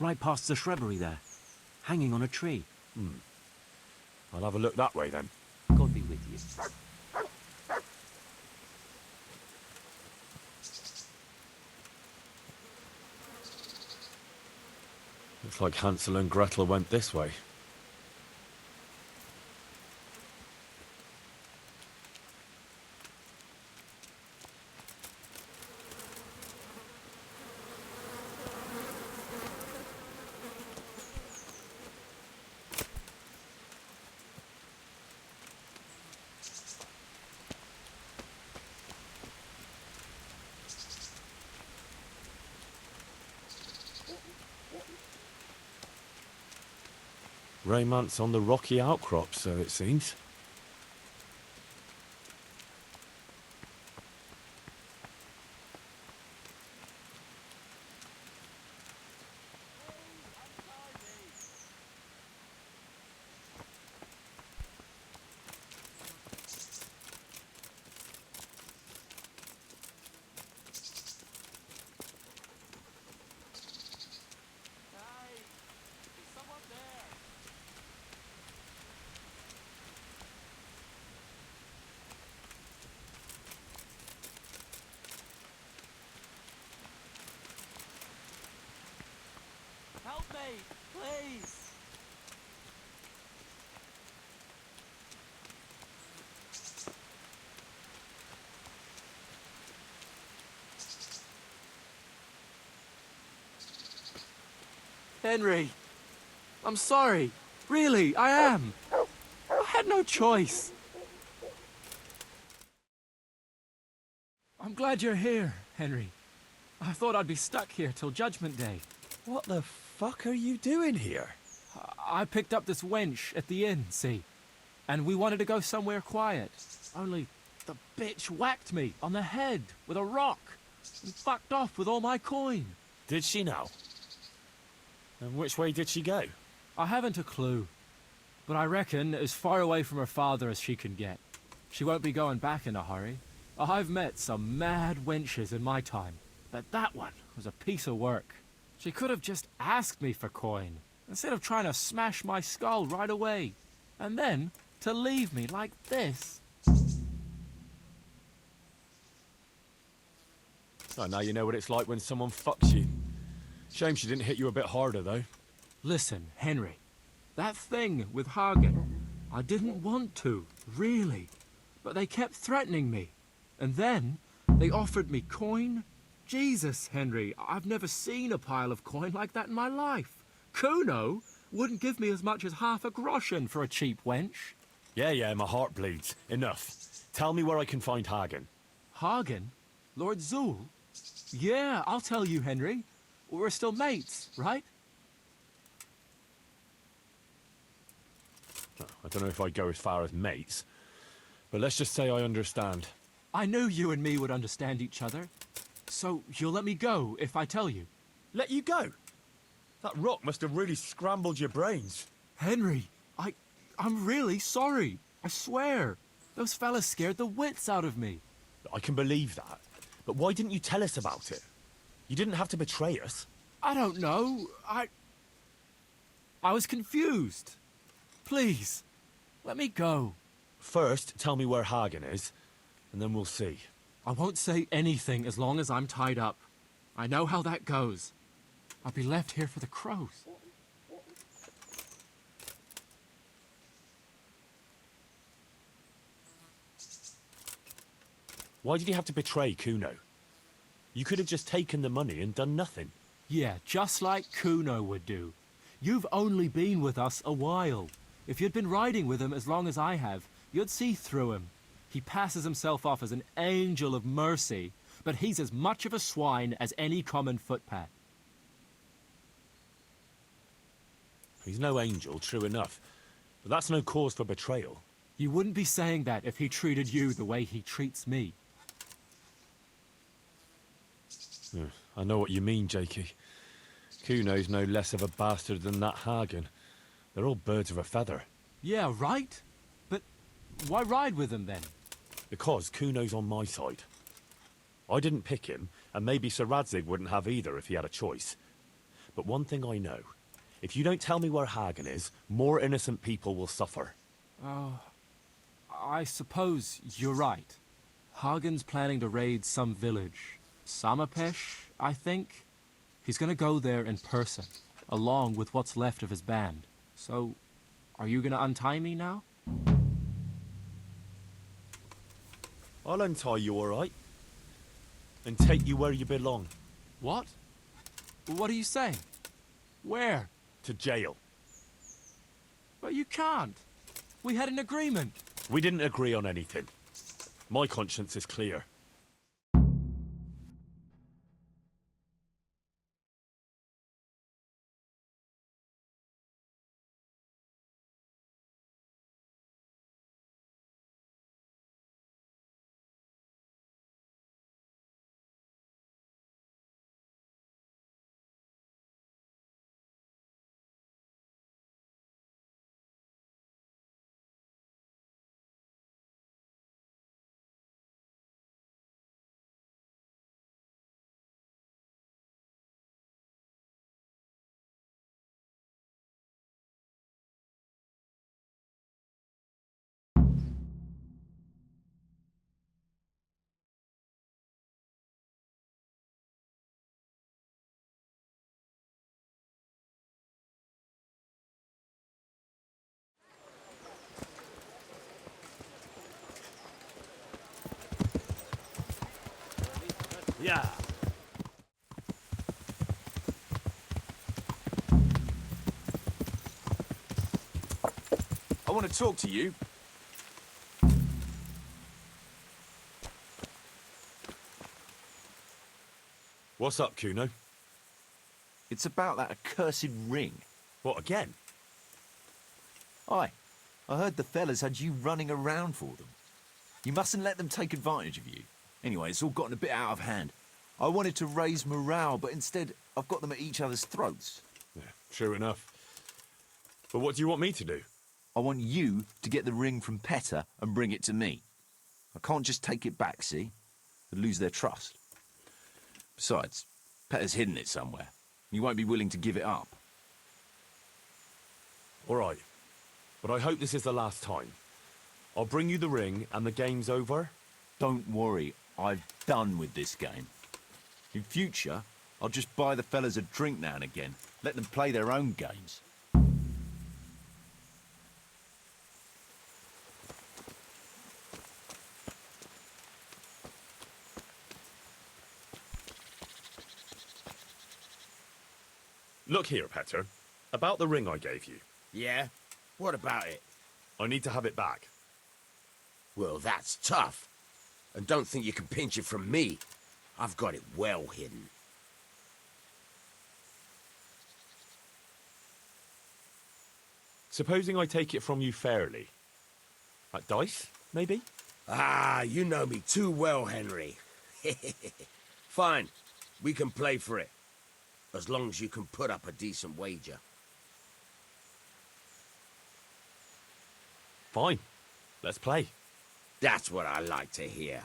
Right past the shrubbery there. Hanging on a tree. I'll have a look that way then. God be with you. Looks like Hansel and Gretel went this way. Raymant's on the rocky outcrop, so it seems. Help me, please! Henry, I'm sorry. Really, I am. I had no choice. I'm glad you're here, Henry. I thought I'd be stuck here till Judgment Day. What the fuck are you doing here? I picked up this wench at the inn, see? And we wanted to go somewhere quiet. Only the bitch whacked me on the head with a rock and fucked off with all my coin. Did she now? And which way did she go? I haven't a clue. but I reckon as far away from her father as she can get. She won't be going back in a hurry. I've met some mad wenches in my time, but that one was a piece of work. She could have just asked me for coin, instead of trying to smash my skull right away. And then to leave me like this. Oh, now you know what it's like when someone fucks you. Shame she didn't hit you a bit harder, though. Listen, Henry, that thing with Hagen, I didn't want to, really. But they kept threatening me. And then they offered me coin. Jesus, Henry, I've never seen a pile of coin like that in my life. Kuno wouldn't give me as much as half a groschen for a cheap wench. Yeah, my heart bleeds. Enough. Tell me where I can find Hagen. Hagen? Lord Zool? Yeah, I'll tell you, Henry. We're still mates, right? I don't know if I'd go as far as mates, but let's just say I understand. I knew you and me would understand each other. So you'll let me go if I tell you? Let you go? That rock must have really scrambled your brains. Henry, I'm really sorry. I swear. Those fellas scared the wits out of me. I can believe that. But why didn't you tell us about it? You didn't have to betray us. I don't know. I was confused. Please, let me go. First, tell me where Hagen is, and then we'll see. I won't say anything as long as I'm tied up. I know how that goes. I'll be left here for the crows. Why did you have to betray Kuno? You could have just taken the money and done nothing. Yeah, just like Kuno would do. You've only been with us a while. If you'd been riding with him as long as I have, you'd see through him. He passes himself off as an angel of mercy, but he's as much of a swine as any common footpad. He's no angel, true enough. But that's no cause for betrayal. You wouldn't be saying that if he treated you the way he treats me. I know what you mean, Jakey. Kuno's no less of a bastard than that Hagen. They're all birds of a feather. Yeah, right? But why ride with him then? Because Kuno's on my side. I didn't pick him, and maybe Sir Radzig wouldn't have either if he had a choice. But one thing I know. If you don't tell me where Hagen is, more innocent people will suffer. Oh, I suppose you're right. Hagen's planning to raid some village. Samapesh, I think. He's gonna go there in person, along with what's left of his band. So, are you gonna untie me now? I'll untie you, all right? And take you where you belong. What? What are you saying? Where? To jail. But you can't. We had an agreement. We didn't agree on anything. My conscience is clear. Yeah. I want to talk to you. What's up, Kuno? It's about that accursed ring. What, again? Aye. I heard the fellas had you running around for them. You mustn't let them take advantage of you. Anyway, it's all gotten a bit out of hand. I wanted to raise morale, but instead I've got them at each other's throats. Yeah, true enough. But what do you want me to do? I want you to get the ring from Petter and bring it to me. I can't just take it back, see? I'd lose their trust. Besides, Petter's hidden it somewhere. He won't be willing to give it up. All right. But I hope this is the last time. I'll bring you the ring and the game's over. Don't worry, I've done with this game. In future, I'll just buy the fellas a drink now and again. Let them play their own games. Look here, Petter. About the ring I gave you. Yeah? What about it? I need to have it back. Well, that's tough. And don't think you can pinch it from me. I've got it well hidden. Supposing I take it from you fairly. At dice, maybe? Ah, you know me too well, Henry. Fine. We can play for it. As long as you can put up a decent wager. Fine. Let's play. That's what I like to hear.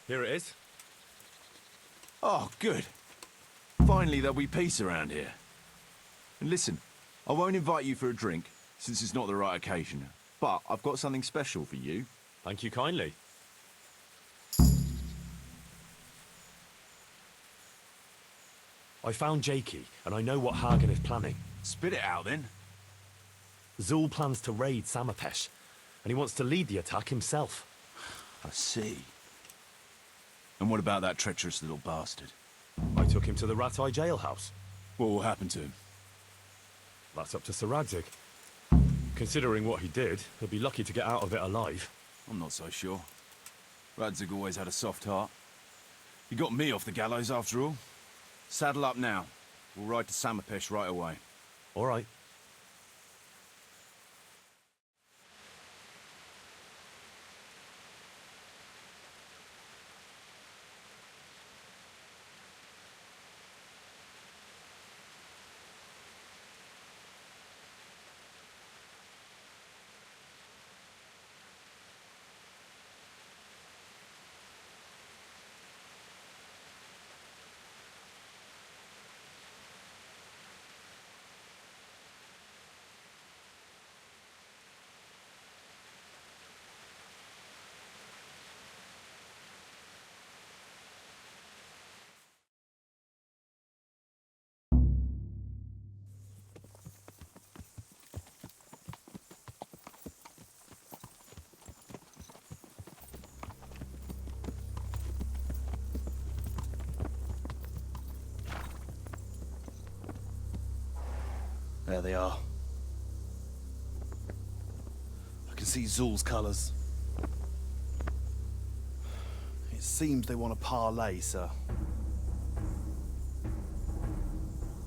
Here it is. Oh, good. Finally there'll be peace around here. And listen, I won't invite you for a drink, since it's not the right occasion. But I've got something special for you. Thank you kindly. I found Jakey, and I know what Hagen is planning. Spit it out, then. Zul plans to raid Samapesh, and he wants to lead the attack himself. I see. And what about that treacherous little bastard? I took him to the Ratai jailhouse. What will happen to him? That's up to Sir Radzig. Considering what he did, he'll be lucky to get out of it alive. I'm not so sure. Radzig always had a soft heart. He got me off the gallows, after all. Saddle up now. We'll ride to Samapesh right away. All right. There they are. I can see Zul's colours. It seems they want a parley, sir.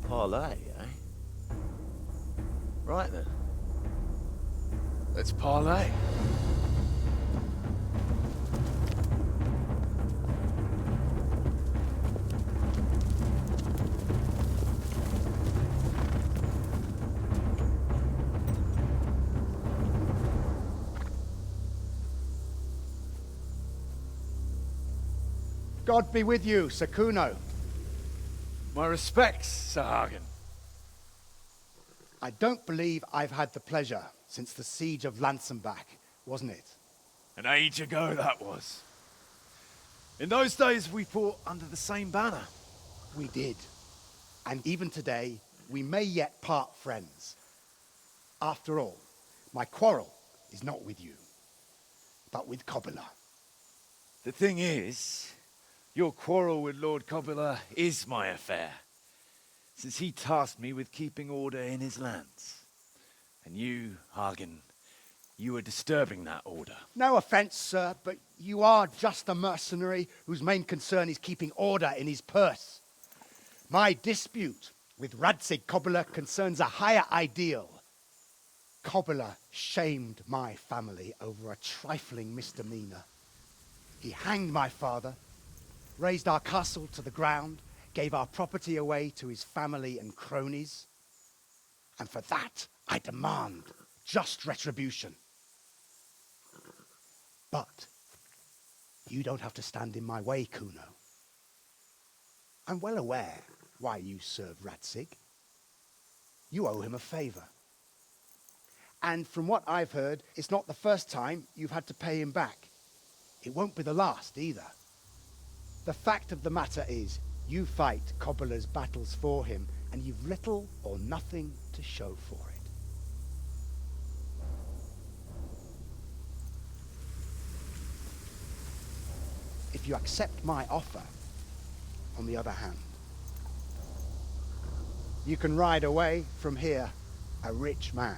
Parlay, eh? Right then. Let's parlay. God be with you, Sir Kuno. My respects, Sir Hagen. I don't believe I've had the pleasure since the siege of Lansenbach, wasn't it? An age ago that was. In those days we fought under the same banner. We did. And even today, we may yet part friends. After all, my quarrel is not with you, but with Kobila. The thing is, your quarrel with Lord Kobila is my affair, since he tasked me with keeping order in his lands. And you, Hagen, you were disturbing that order. No offense, sir, but you are just a mercenary whose main concern is keeping order in his purse. My dispute with Radzig Kobila concerns a higher ideal. Kobila shamed my family over a trifling misdemeanor. He hanged my father, razed our castle to the ground, gave our property away to his family and cronies. And for that, I demand just retribution. But you don't have to stand in my way, Kuno. I'm well aware why you serve Radzig. You owe him a favor. And from what I've heard, it's not the first time you've had to pay him back. It won't be the last either. The fact of the matter is, you fight Kobila's battles for him, and you've little or nothing to show for it. If you accept my offer, on the other hand, you can ride away from here a rich man.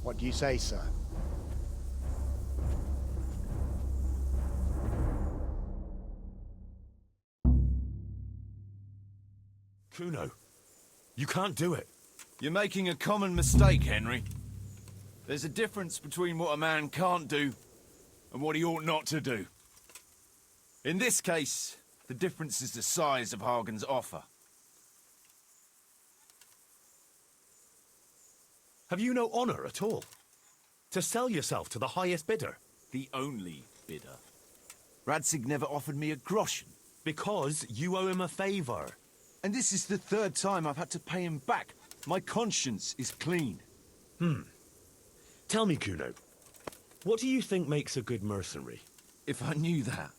What do you say, sir? Kuno, you can't do it. You're making a common mistake, Henry. There's a difference between what a man can't do and what he ought not to do. In this case, the difference is the size of Hagen's offer. Have you no honor at all? To sell yourself to the highest bidder? The only bidder. Radzig never offered me a groschen. Because you owe him a favour. And this is the third time I've had to pay him back. My conscience is clean. Tell me, Kuno, what do you think makes a good mercenary? If I knew that,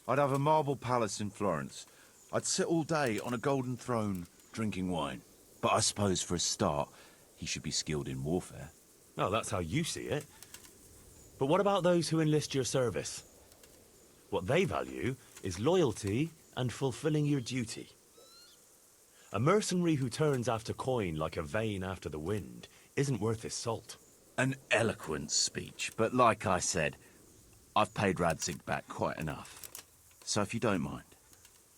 I'd have a marble palace in Florence. I'd sit all day on a golden throne, drinking wine. But I suppose for a start, he should be skilled in warfare. Oh, that's how you see it. But what about those who enlist your service? What they value is loyalty and fulfilling your duty. A mercenary who turns after coin like a vane after the wind isn't worth his salt. An eloquent speech, but like I said, I've paid Radzig back quite enough. So if you don't mind,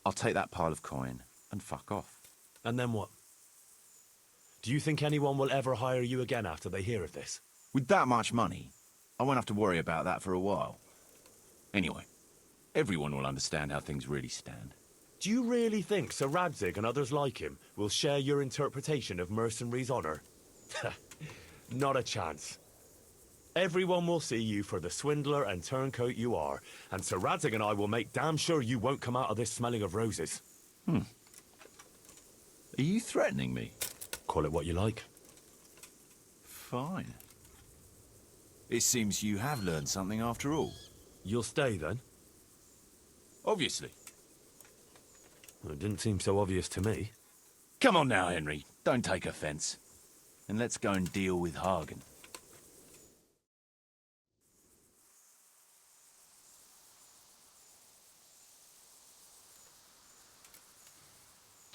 I'll take that pile of coin and fuck off. And then what? Do you think anyone will ever hire you again after they hear of this? With that much money, I won't have to worry about that for a while. Anyway, everyone will understand how things really stand. Do you really think Sir Radzig and others like him will share your interpretation of mercenaries' honour? Not a chance. Everyone will see you for the swindler and turncoat you are, and Sir Radzig and I will make damn sure you won't come out of this smelling of roses. Are you threatening me? Call it what you like. Fine. It seems you have learned something after all. You'll stay then? Obviously. Well, it didn't seem so obvious to me. Come on now, Henry. Don't take offence. And let's go and deal with Hagen.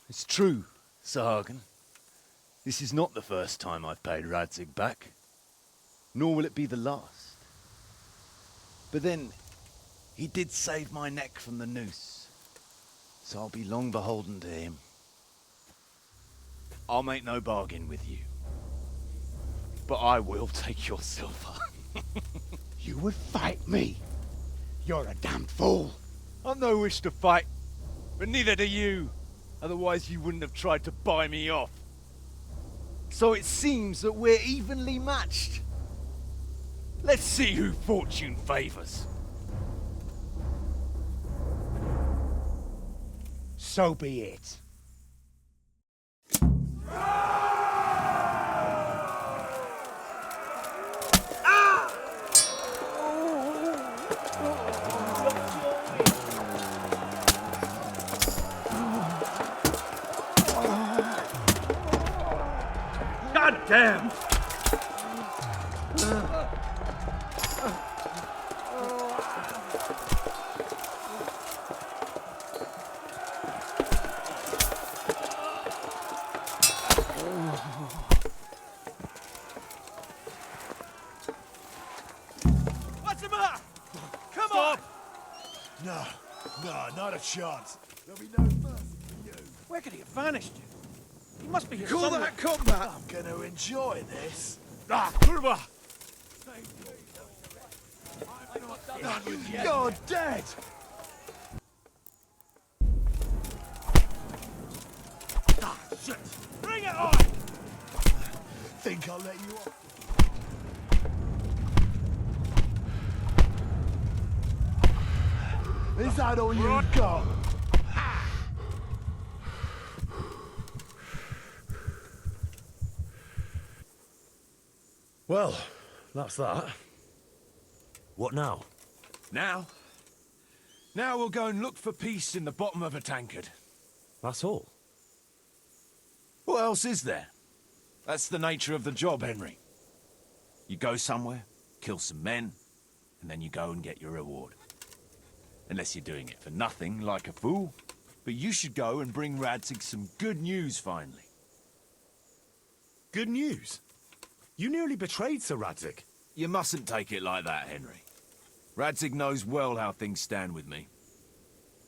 It's true, Sir Hagen. This is not the first time I've paid Radzig back. Nor will it be the last. But then, he did save my neck from the noose. So I'll be long beholden to him. I'll make no bargain with you. But I will take your silver. You would fight me? You're a damn fool. I've no wish to fight, but neither do you. Otherwise you wouldn't have tried to buy me off. So it seems that we're evenly matched. Let's see who fortune favours. So be it. God damn! What's the matter? Come on! No, not a chance. There'll be no mercy for you. Where could he have vanished? He must be here Call somewhere. that combat? I'm gonna enjoy this. You're dead! Shit! Bring it on! Think I'll let you off? Is that all you got? Well, that's that. What now? Now we'll go and look for peace in the bottom of a tankard. That's all. What else is there? That's the nature of the job, Henry. You go somewhere, kill some men, and then you go and get your reward. Unless you're doing it for nothing, like a fool. But you should go and bring Radzig some good news, finally. Good news? You nearly betrayed Sir Radzig. You mustn't take it like that, Henry. Radzig knows well how things stand with me.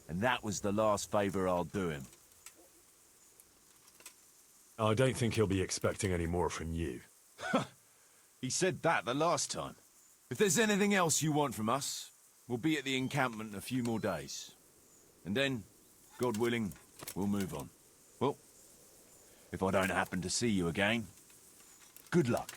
And that was the last favour I'll do him. I don't think he'll be expecting any more from you. He said that the last time. If there's anything else you want from us, we'll be at the encampment in a few more days. And then, God willing, we'll move on. Well, if I don't happen to see you again, good luck.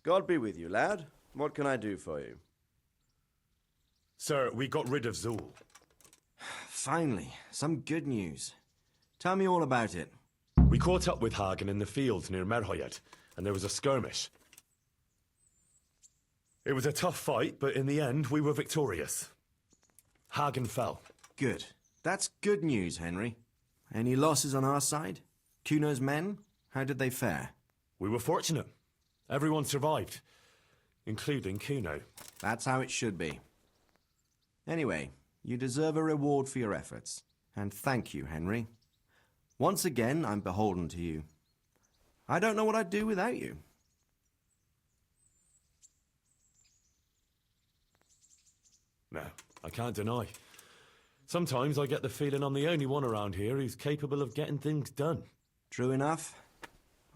God be with you, lad. What can I do for you? Sir, we got rid of Zool. Finally, some good news. Tell me all about it. We caught up with Hagen in the fields near Merhoyed, and there was a skirmish. It was a tough fight, but in the end, we were victorious. Hagen fell. Good. That's good news, Henry. Any losses on our side? Kuno's men? How did they fare? We were fortunate. Everyone survived, including Kuno. That's how it should be. Anyway, you deserve a reward for your efforts. And thank you, Henry. Once again, I'm beholden to you. I don't know what I'd do without you. No, I can't deny. Sometimes I get the feeling I'm the only one around here who's capable of getting things done. True enough.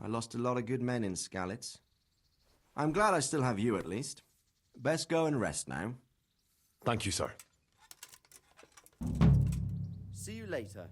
I lost a lot of good men in Skalitz. I'm glad I still have you, at least. Best go and rest now. Thank you, sir. See you later.